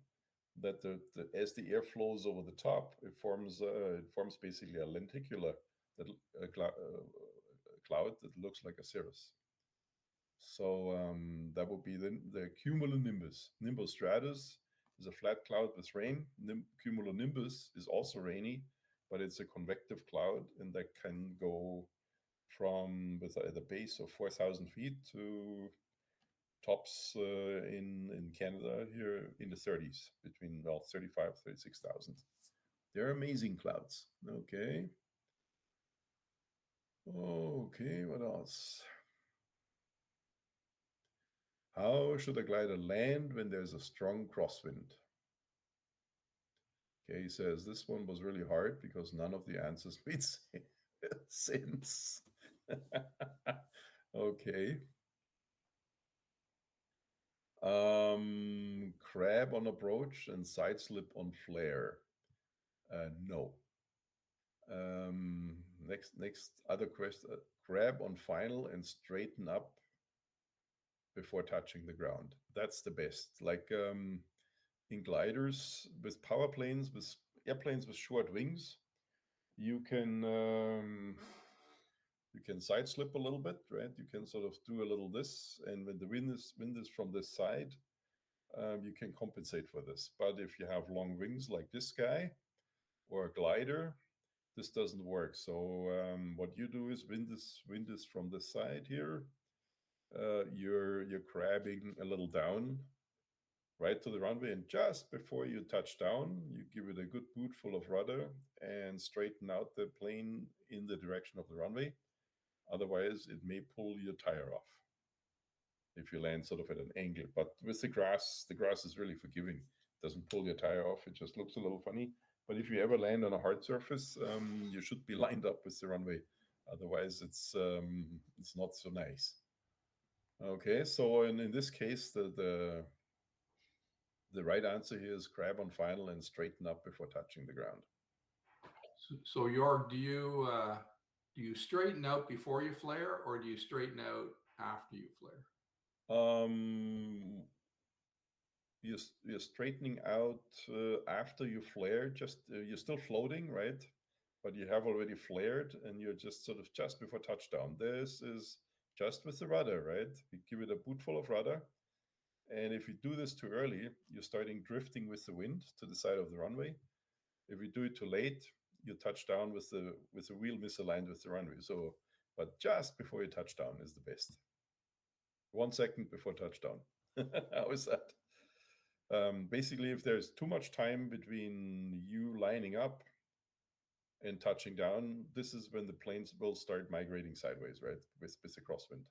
that as the air flows over the top, it forms basically a lenticular cloud that looks like a cirrus. So that would be the cumulonimbus. Nimbostratus is a flat cloud with rain. Cumulonimbus is also rainy, but it's a convective cloud, and that can go from with the base of 4,000 feet to tops in Canada here in the 30s, between 35, 36,000. They're amazing clouds. Okay. Okay, what else? How should a glider land when there's a strong crosswind? Okay, he says this one was really hard because none of the answers made sense. Okay. Crab on approach and side slip on flare. No. Next other question. Crab on final and straighten up before touching the ground. That's the best. Like in gliders with power planes, with airplanes with short wings, you can side slip a little bit, right? You can sort of do a little this, and when the wind is from this side, you can compensate for this. But if you have long wings like this guy or a glider, this doesn't work. So what you do is wind is from this side here. You're crabbing a little down right to the runway, and just before you touch down, you give it a good boot full of rudder and straighten out the plane in the direction of the runway. Otherwise, it may pull your tire off if you land sort of at an angle. But with the grass is really forgiving. It doesn't pull your tire off. It just looks a little funny. But if you ever land on a hard surface, you should be lined up with the runway. Otherwise, it's not so nice. Okay, so in this case, the right answer here is crab on final and straighten up before touching the ground. So Jorg, do you straighten out before you flare, or do you straighten out after you flare? You're straightening out after you flare. Just you're still floating, right? but you have already flared and you're just sort of just before touchdown. This is just with the rudder, right? We give it a bootful of rudder. And if you do this too early, you're starting drifting with the wind to the side of the runway. If you do it too late, you touch down with the wheel misaligned with the runway. So, but just before you touch down is the best. 1 second before touchdown. How is that? Basically, if there's too much time between you lining up and touching down, this is when the planes will start migrating sideways, right? With the crosswind.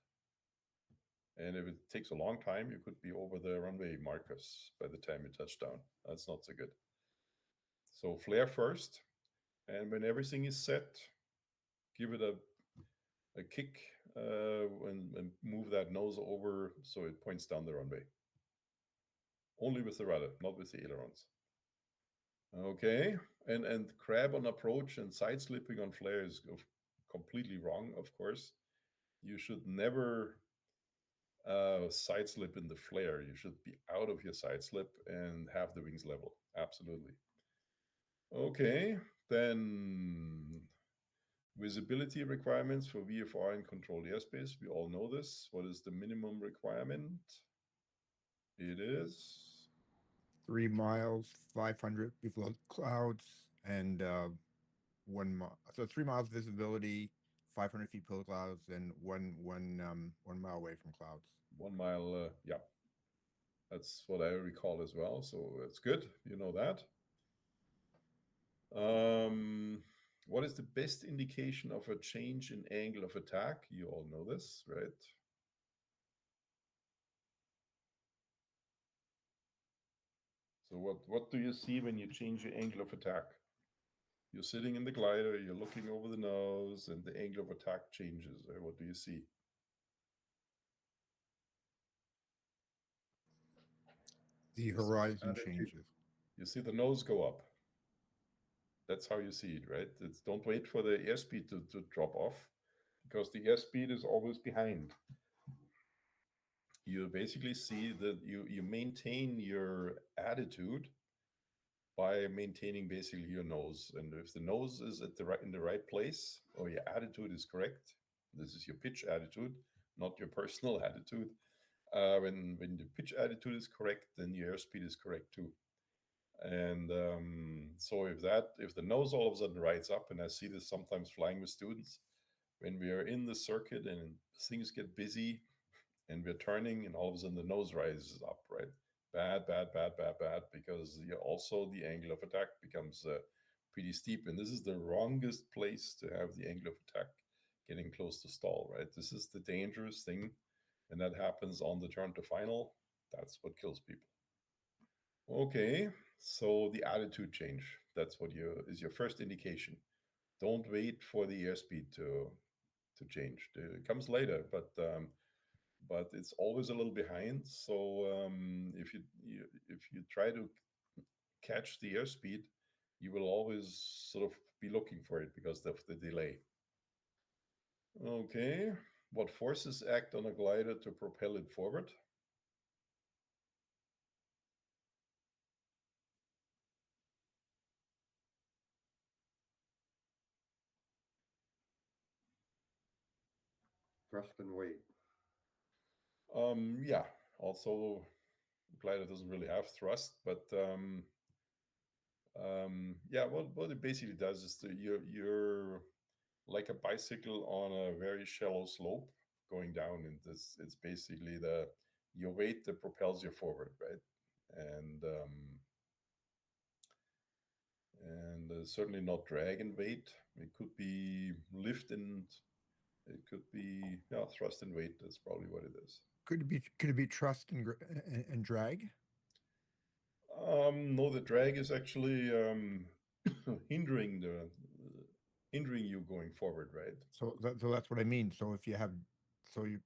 And if it takes a long time, you could be over the runway markers by the time you touch down. That's not so good. So flare first, and when everything is set, give it a kick and move that nose over so it points down the runway. Only with the rudder, not with the ailerons. Okay, and crab on approach and side slipping on flare is completely wrong, of course. You should never side slip in the flare. You should be out of your side slip and have the wings level. Absolutely. Okay, then visibility requirements for VFR and controlled airspace. We all know this. What is the minimum requirement? It is 3 miles, 500 below clouds, and 1 mile. So 3 miles visibility, 500 feet below clouds, and 1 mile away from clouds. 1 mile. Yeah, that's what I recall as well. So it's good. You know that. What is the best indication of a change in angle of attack? You all know this, right? So what do you see when you change your angle of attack? You're sitting in the glider, you're looking over the nose, and the angle of attack changes. Right? What do you see? The horizon attitude. changes. You see the nose go up. That's how you see it, right? It's don't wait for the airspeed to drop off, because the airspeed is always behind. You basically see that you maintain your attitude by maintaining basically your nose. And if the nose is at the right in the right place, or your attitude is correct, this is your pitch attitude, not your personal attitude. When the pitch attitude is correct, then your airspeed is correct too. And so if the nose all of a sudden rides up, and I see this sometimes flying with students, when we are in the circuit and things get busy and we're turning, and all of a sudden the nose rises up, right? Bad, bad, bad, bad, bad, because also the angle of attack becomes pretty steep. And this is the wrongest place to have the angle of attack getting close to stall, right? This is the dangerous thing. And that happens on the turn to final. That's what kills people. Okay, so the attitude change. That's what is your first indication. Don't wait for the airspeed to change. It comes later, but it's always a little behind. So if you try to catch the airspeed, you will always sort of be looking for it because of the delay. Okay, what forces act on a glider to propel it forward? Thrust and weight. Yeah, also glider doesn't really have thrust, but yeah, what it basically does is you're like a bicycle on a very shallow slope going down, and it's basically your weight that propels you forward, right? And certainly not drag and weight. It could be lift and it could be thrust and weight. That's probably what it is. Could it be trust and drag? No, the drag is actually hindering hindering you going forward, right? So that's what I mean. So if you have, so you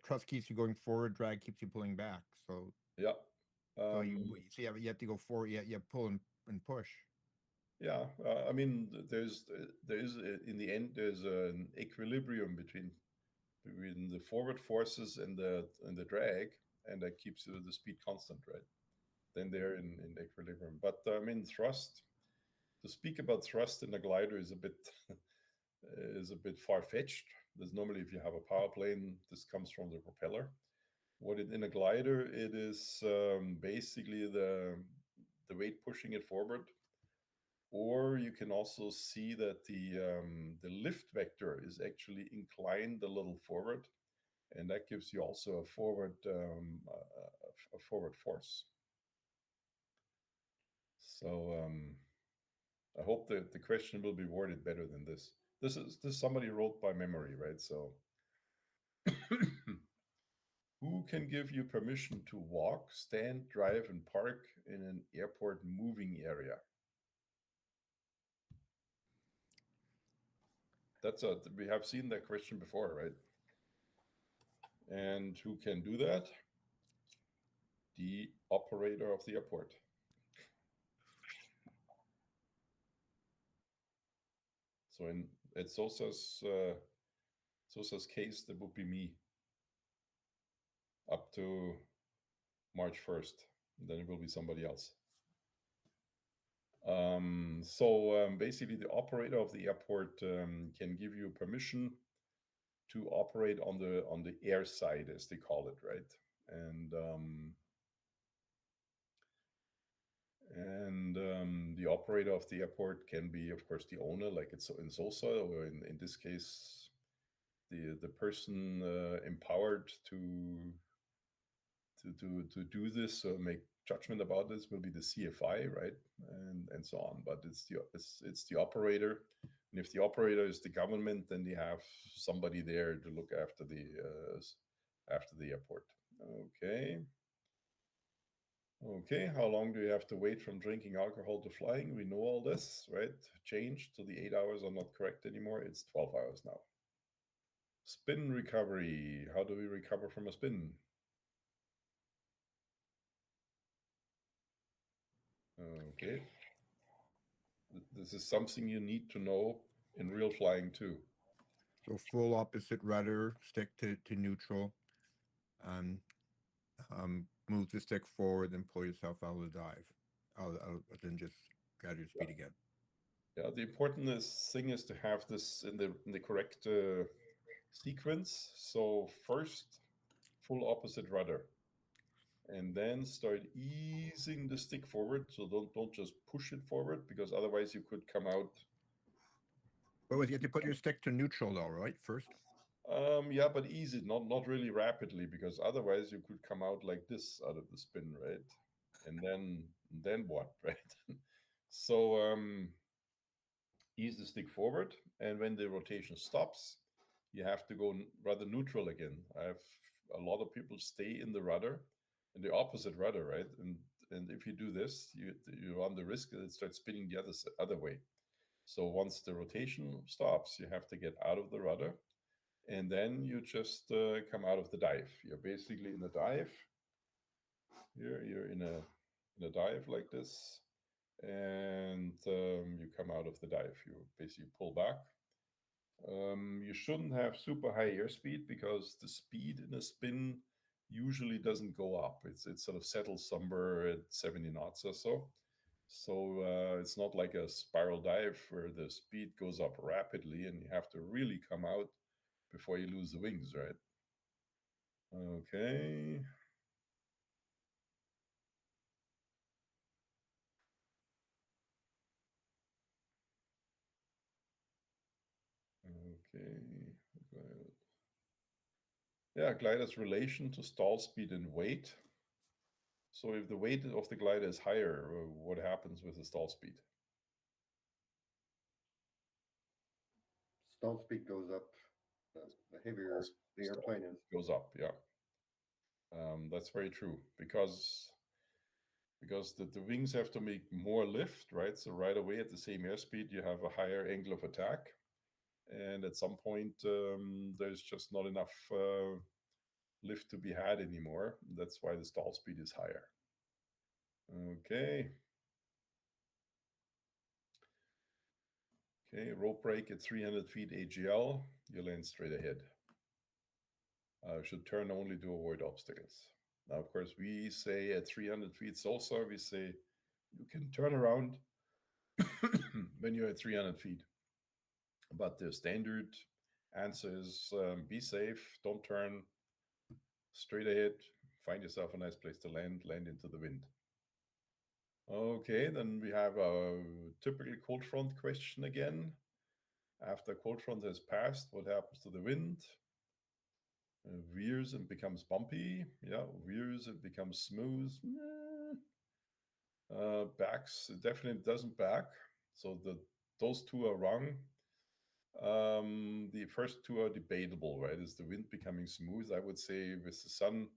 trust keeps you going forward, drag keeps you pulling back. So Yeah. so you have to go forward. You pull and push. Yeah, I mean, there is in the end there's an equilibrium between the forward forces and the drag, and that keeps the speed constant, right? Then they're in equilibrium. But I mean, to speak about thrust in a glider is a bit is a bit far fetched. There's normally, if you have a power plane, this comes from the propeller. What it in a glider, it is basically the weight pushing it forward, or you can also see that the lift vector is actually inclined a little forward, and that gives you also a forward force. So I hope that the question will be worded better than this. This somebody wrote by memory, right? So who can give you permission to walk, stand, drive, and park in an airport moving area? We have seen that question before, right? And who can do that? The operator of the airport. So in at Sosa's case, that would be me up to March 1st. Then it will be somebody else. Basically, the operator of the airport can give you permission to operate on the air side, as they call it, right? The operator of the airport can be, of course, the owner, like it's in Sosa, or in this case, the person empowered to do this or make judgment about this will be the CFI, right, and so on. But it's the operator, and if the operator is the government, then they have somebody there to look after the airport. Okay. Okay, how long do you have to wait from drinking alcohol to flying? We know all this, right? Changed, so the 8 hours are not correct anymore. It's 12 hours now. Spin recovery. How do we recover from a spin? Okay. This is something you need to know in real flying too. So full opposite rudder, stick to neutral, and move the stick forward and pull yourself out of the dive. Then just gather your speed again. Yeah, the important thing is to have this in the correct sequence. So first, full opposite rudder, and then start easing the stick forward. So don't just push it forward, because otherwise you could come out. But you have to put your stick to neutral though, right? First. Yeah, but easy, not really rapidly, because otherwise you could come out like this out of the spin, right? And then what, right? So ease the stick forward, and when the rotation stops, you have to go rather neutral again. I have a lot of people stay in the rudder, in the opposite rudder, right? And if you do this, you run the risk that it starts spinning the other way. So once the rotation stops, you have to get out of the rudder, and then you just come out of the dive. You're basically in a dive. You're in a dive like this, and you come out of the dive. You basically pull back. You shouldn't have super high airspeed, because the speed in a spin usually doesn't go up. It sort of settles somewhere at 70 knots or so. So it's not like a spiral dive where the speed goes up rapidly and you have to really come out before you lose the wings, right? Okay. Okay. Yeah, glider's relation to stall speed and weight. So if the weight of the glider is higher, what happens with the stall speed? Stall speed goes up. The heavier the airplane is. Goes up, yeah. That's very true, because the wings have to make more lift, right? So right away at the same airspeed, you have a higher angle of attack, and at some point there's just not enough lift to be had anymore. That's why the stall speed is higher. Okay. Okay, rope break at 300 feet AGL, you land straight ahead. Should turn only to avoid obstacles. Now, of course, we say at 300 feet SOSA, we say you can turn around when you're at 300 feet. But the standard answer is be safe, don't turn, straight ahead, find yourself a nice place to land into the wind. Okay, then we have a typical cold front question again. After cold front has passed, what happens to the wind? Veers and becomes bumpy. Yeah, veers and becomes smooth. Backs, it definitely doesn't back. So those two are wrong. The first two are debatable, right? Is the wind becoming smooth? I would say with the sun,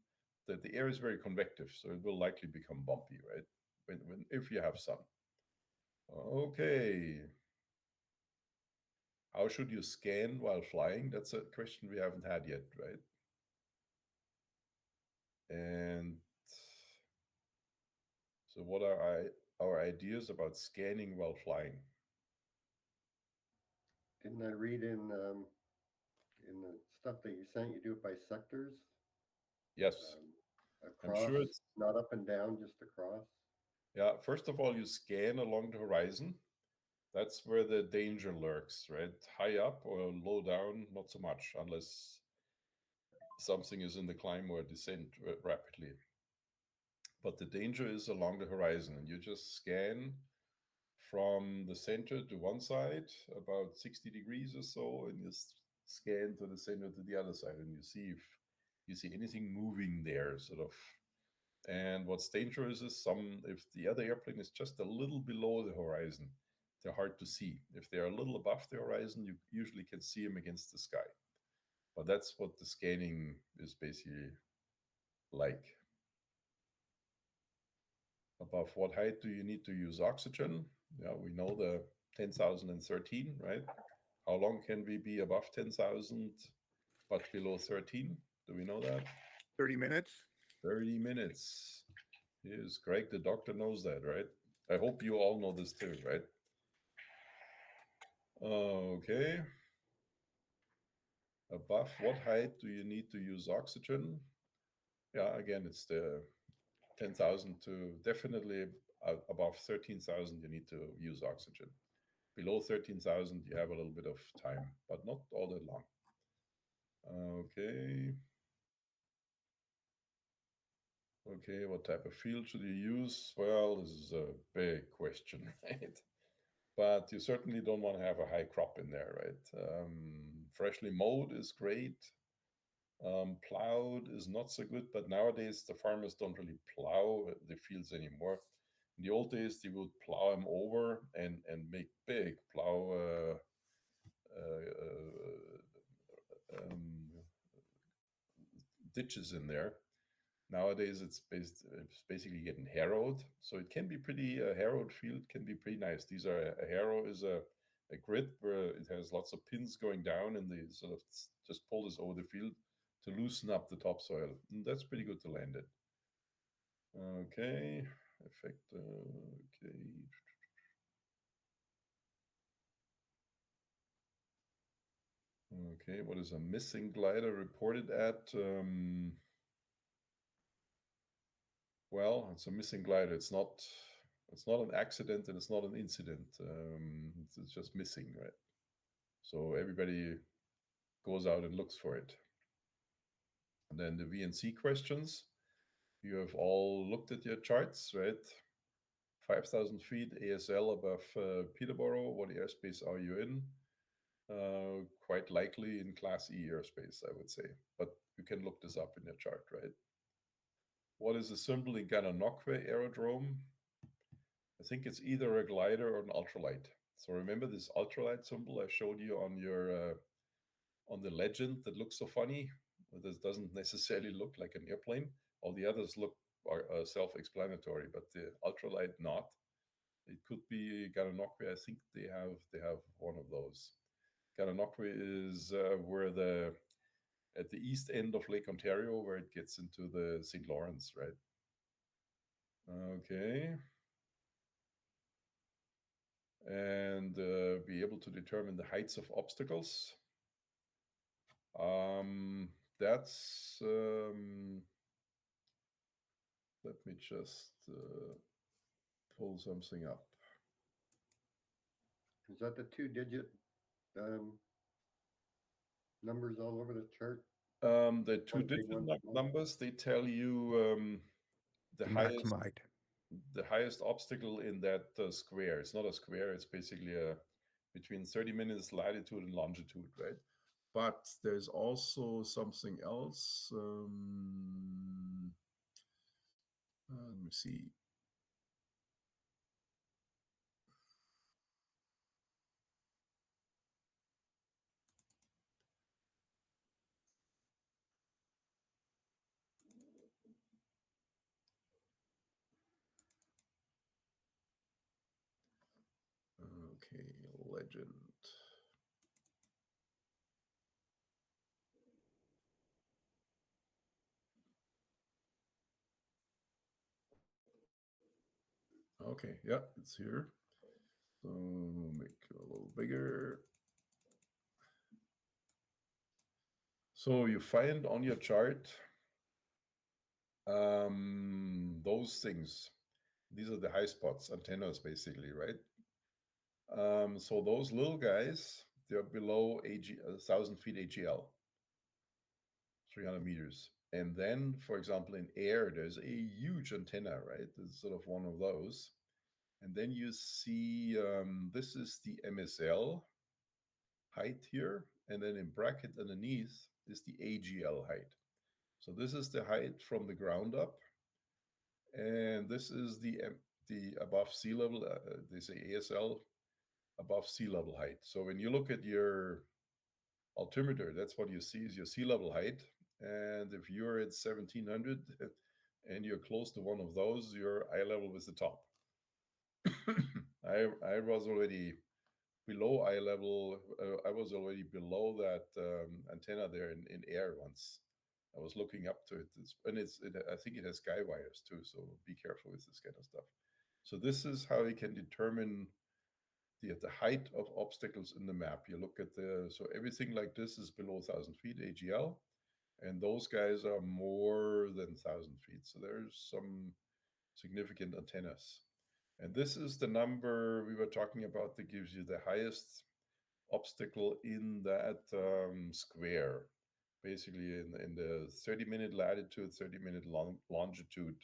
that the air is very convective, so it will likely become bumpy, right? When if you have sun. Okay. How should you scan while flying? That's a question we haven't had yet, right? And so, what are our ideas about scanning while flying? Didn't I read in the stuff that you sent, you do it by sectors, Yes, I'm across, sure it's, not up and down, just across. yeah. First of all, you scan along the horizon. That's where the danger lurks, right? High up or low down, not so much, unless something is in the climb or descent rapidly. But the danger is along the horizon, and you just scan from the center to one side, about 60 degrees or so, and you scan to the center to the other side, and you see if you see anything moving there, sort of. And what's dangerous is some if the other airplane is just a little below the horizon, they're hard to see. If they're a little above the horizon, you usually can see them against the sky. But that's what the scanning is basically like. Above what height do you need to use oxygen? Yeah, we know the 10,013, right? How long can we be above 10,000 but below 13? Do we know that? 30 minutes. 30 minutes. Yes, Greg, the doctor knows that, right? I hope you all know this too, right? Okay. Above what height do you need to use oxygen? Yeah, again, it's the 10,000 to definitely above 13,000, you need to use oxygen. Below 13,000, you have a little bit of time, but not all that long. Okay. Okay, what type of field should you use? Well, this is a big question, right? But you certainly don't want to have a high crop in there, right? Freshly mowed is great. Plowed is not so good, but nowadays the farmers don't really plow the fields anymore. In the old days, they would plow them over and make big plow um, ditches in there. Nowadays, it's basically getting harrowed, so it can be pretty. A harrowed field can be pretty nice. These are a harrow is a grid where it has lots of pins going down, and they sort of just pull this over the field to loosen up the topsoil. And that's pretty good to land it. Okay, effect. Okay. Okay, what is a missing glider reported at? Well, it's a missing glider. It's not an accident and it's not an incident. It's just missing, right? So everybody goes out and looks for it. And then the VNC questions. You have all looked at your charts, right? 5,000 feet ASL above Peterborough. What airspace are you in? Quite likely in Class E airspace, I would say. But you can look this up in your chart, right? What is the symbol in Gananoque Aerodrome? I think it's either a glider or an ultralight. So remember this ultralight symbol I showed you on the legend that looks so funny? This doesn't necessarily look like an airplane. All the others are self-explanatory, but the ultralight not. It could be Gananoque. I think they have one of those. Gananoque is where at the east end of Lake Ontario, where it gets into the St. Lawrence, right? Okay. And be able to determine the heights of obstacles. That's let me just pull something up. Is that the 2-digit um, numbers all over the chart? The two One big, digit one small. numbers, they tell you the The highest maximum height. the highest obstacle in that square. It's not a square, it's basically a between 30 minutes latitude and longitude, right? But there's also something else. Let me see. Okay, legend. Okay, yeah, it's here. So make it a little bigger. So you find on your chart those things. These are the high spots, antennas, basically, right? So those little guys, they're below 1,000 feet AGL, 300 meters. And then, for example, in air, there's a huge antenna, right? It's sort of one of those. And then you see this is the MSL height here. And then in bracket underneath is the AGL height. So this is the height from the ground up. And this is the above sea level, they say ASL, above sea level height. So when you look at your altimeter, that's what you see is your sea level height. And if you're at 1700 and you're close to one of those, your eye level is the top. I was already below eye level. I was already below that antenna there in air once. I was looking up to it, I think it has guy wires too. So be careful with this kind of stuff. So this is how you can determine the height of obstacles in the map. You look at so everything like this is below 1,000 feet AGL, and those guys are more than 1,000 feet. So there's some significant antennas. And this is the number we were talking about that gives you the highest obstacle in that square, basically in the 30-minute latitude, 30-minute longitude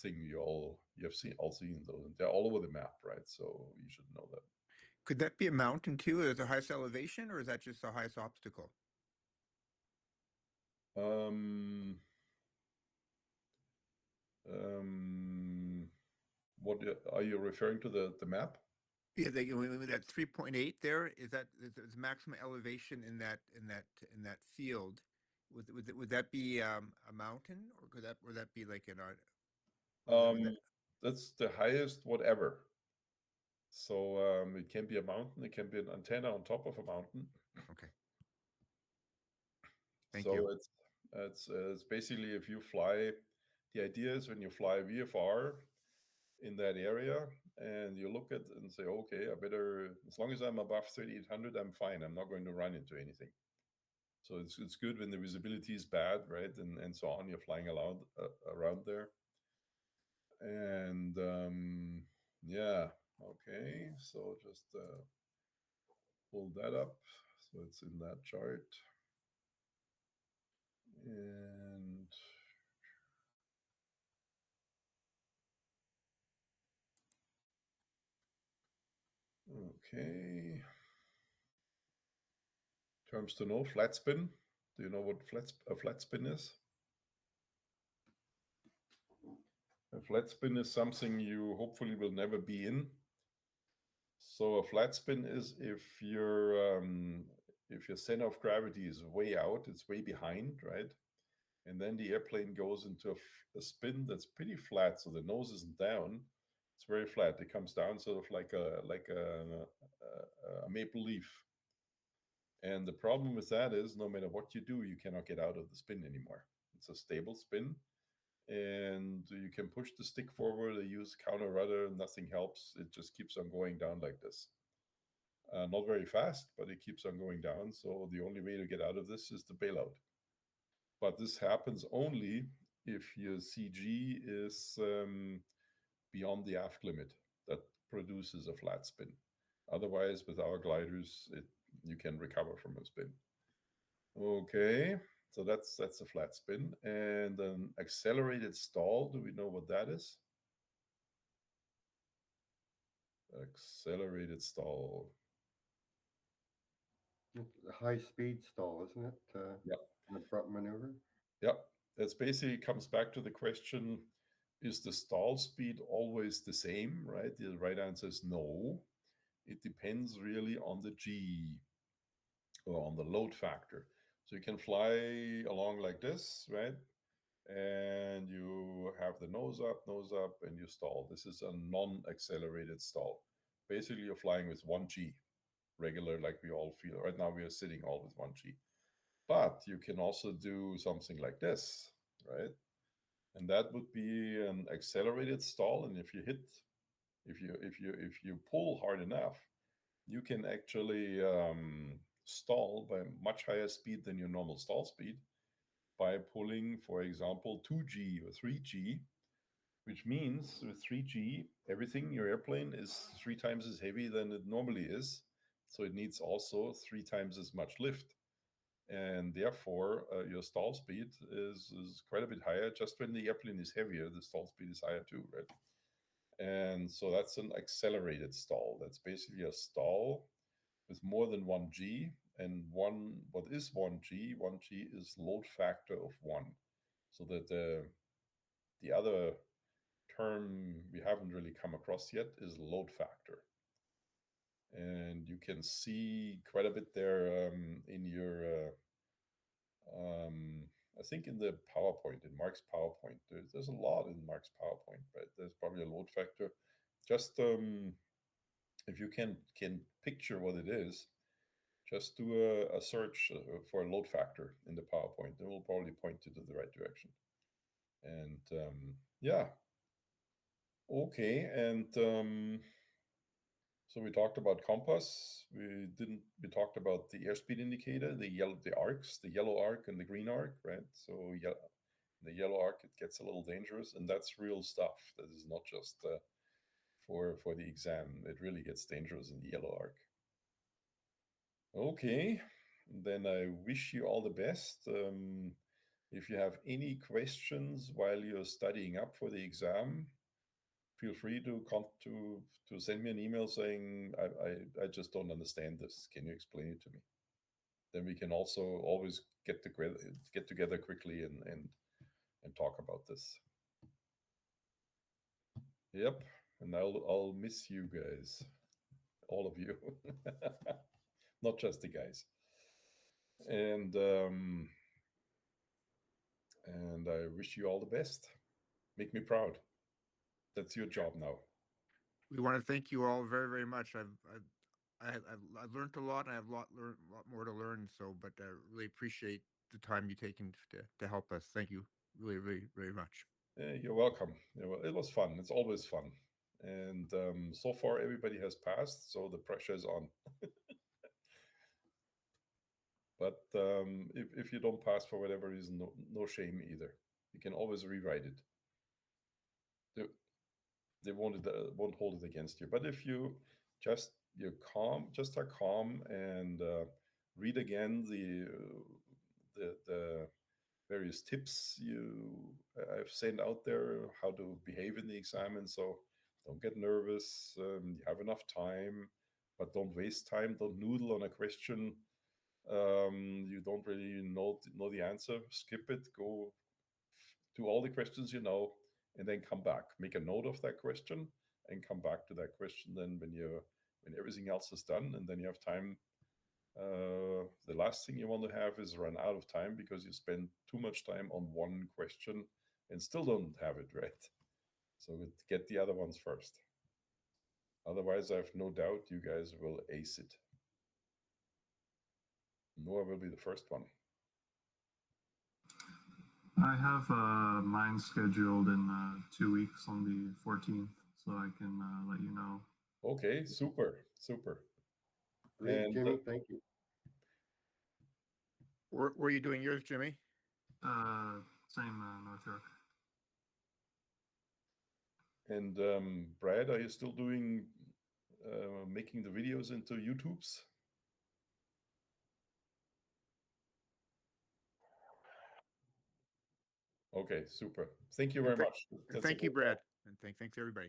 thing you have seen those. And they're all over the map, right? So you should know that. Could that be a mountain too, at the highest elevation, or is that just the highest obstacle? Um, what are you referring to the map? Yeah, that 3.8 there is that is maximum elevation in that field. Would that be a mountain, or would that be like an art? That's the highest whatever. So it can be a mountain, it can be an antenna on top of a mountain. Okay. Thank you. It's basically if you fly, the idea is when you fly VFR in that area and you look at it and say, okay, I better, as long as I'm above 3,800, I'm fine. I'm not going to run into anything. So it's good when the visibility is bad, right? And so on, you're flying around there. And yeah, okay. So just pull that up. So it's in that chart. And okay. Terms to know, flat spin. Do you know what a flat spin is? A flat spin is something you hopefully will never be in. So a flat spin is if your center of gravity is way out, it's way behind, right? And then the airplane goes into a spin that's pretty flat, so the nose isn't down. It's very flat. It comes down sort of like a maple leaf. And the problem with that is no matter what you do, you cannot get out of the spin anymore. It's a stable spin. And you can push the stick forward or use counter rudder, nothing helps. It just keeps on going down like this. Not very fast, but it keeps on going down. So the only way to get out of this is the bailout. But this happens only if your CG is beyond the aft limit. That produces a flat spin. Otherwise, with our gliders, you can recover from a spin. Okay, so that's a flat spin. And an accelerated stall, do we know what that is? Accelerated stall. It's a high speed stall, isn't it? Yep. An abrupt maneuver. Yep. That's basically comes back to the question, is the stall speed always the same, right? The right answer is no. It depends really on the G, or on the load factor. So you can fly along like this, right? And you have the nose up, and you stall. This is a non-accelerated stall. Basically, you're flying with 1G, regular, like we all feel. Right now, we are sitting all with 1G. But you can also do something like this, right? And that would be an accelerated stall. And if you pull hard enough, you can actually stall by much higher speed than your normal stall speed by pulling, for example, 2G or 3G, which means with 3G, everything in your airplane is 3 times as heavy than it normally is. So it needs also 3 times as much lift. And therefore, your stall speed is quite a bit higher. Just when the airplane is heavier, the stall speed is higher too, right? And so that's an accelerated stall. That's basically a stall with more than 1G. And what is 1G? 1G is load factor of 1. So that the other term we haven't really come across yet is load factor. And you can see quite a bit there in your, I think in the PowerPoint, in Mark's PowerPoint. There's a lot in Mark's PowerPoint, but there's probably a load factor. Just if you can picture what it is, just do a search for a load factor in the PowerPoint. It will probably point you to the right direction. And yeah, okay. And so we talked about compass. We talked about the airspeed indicator, the arcs, the yellow arc and the green arc, right? So yeah, the yellow arc, it gets a little dangerous, and that's real stuff. That is not just for the exam. It really gets dangerous in the yellow arc. Okay, then I wish you all the best. If you have any questions while you're studying up for the exam, feel free to send me an email saying I just don't understand this. Can you explain it to me? Then we can also always get together quickly and talk about this. Yep, and I'll miss you guys, all of you, not just the guys. And I wish you all the best. Make me proud. That's your job now. We want to thank you all very, very much. I've learned a lot, and I have a lot more to learn. So, but I really appreciate the time you taken to help us. Thank you, really, really, very much. You're welcome. It was fun. It's always fun. And so far, everybody has passed, so the pressure is on. But if you don't pass for whatever reason, no shame either. You can always rewrite it. They won't hold it against you. But if you're calm, just are calm and read again the various tips I've sent out there, how to behave in the exam, and so don't get nervous. You have enough time, but don't waste time. Don't noodle on a question you don't really know the answer. Skip it. Go to all the questions you know, and then come back. Make a note of that question and come back to that question. Then when everything else is done, and then you have time. The last thing you want to have is run out of time because you spend too much time on one question and still don't have it right. So get the other ones first. Otherwise, I have no doubt you guys will ace it. Noah will be the first one. I have mine scheduled in 2 weeks on the 14th, so I can let you know. Okay, super. Great, And Jimmy. Thank you. Where are you doing yours, Jimmy? Same North York. And Brad, are you still doing making the videos into YouTube's? Okay, super. Thank you very much. That's a Thank you, great Brad, help. and thanks everybody.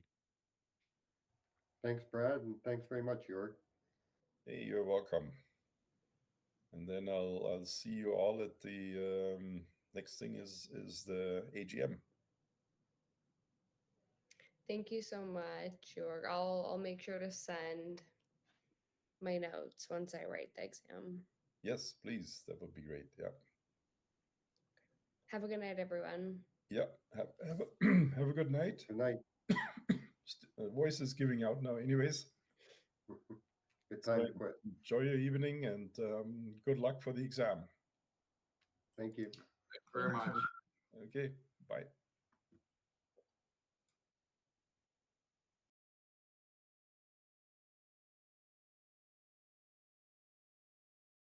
Thanks, Brad, and thanks very much, Jörg. Hey, you're welcome. And then I'll see you all at the next thing is the AGM. Thank you so much, Jorg. I'll make sure to send my notes once I write the exam. Yes, please. That would be great. Yeah. Have a good night, everyone. Yeah. Have have a good night. Good night. Voice is giving out now, anyways. Good So time to quit. enjoy your evening and good luck for the exam. Thank you. Thank you very much. Okay. Bye.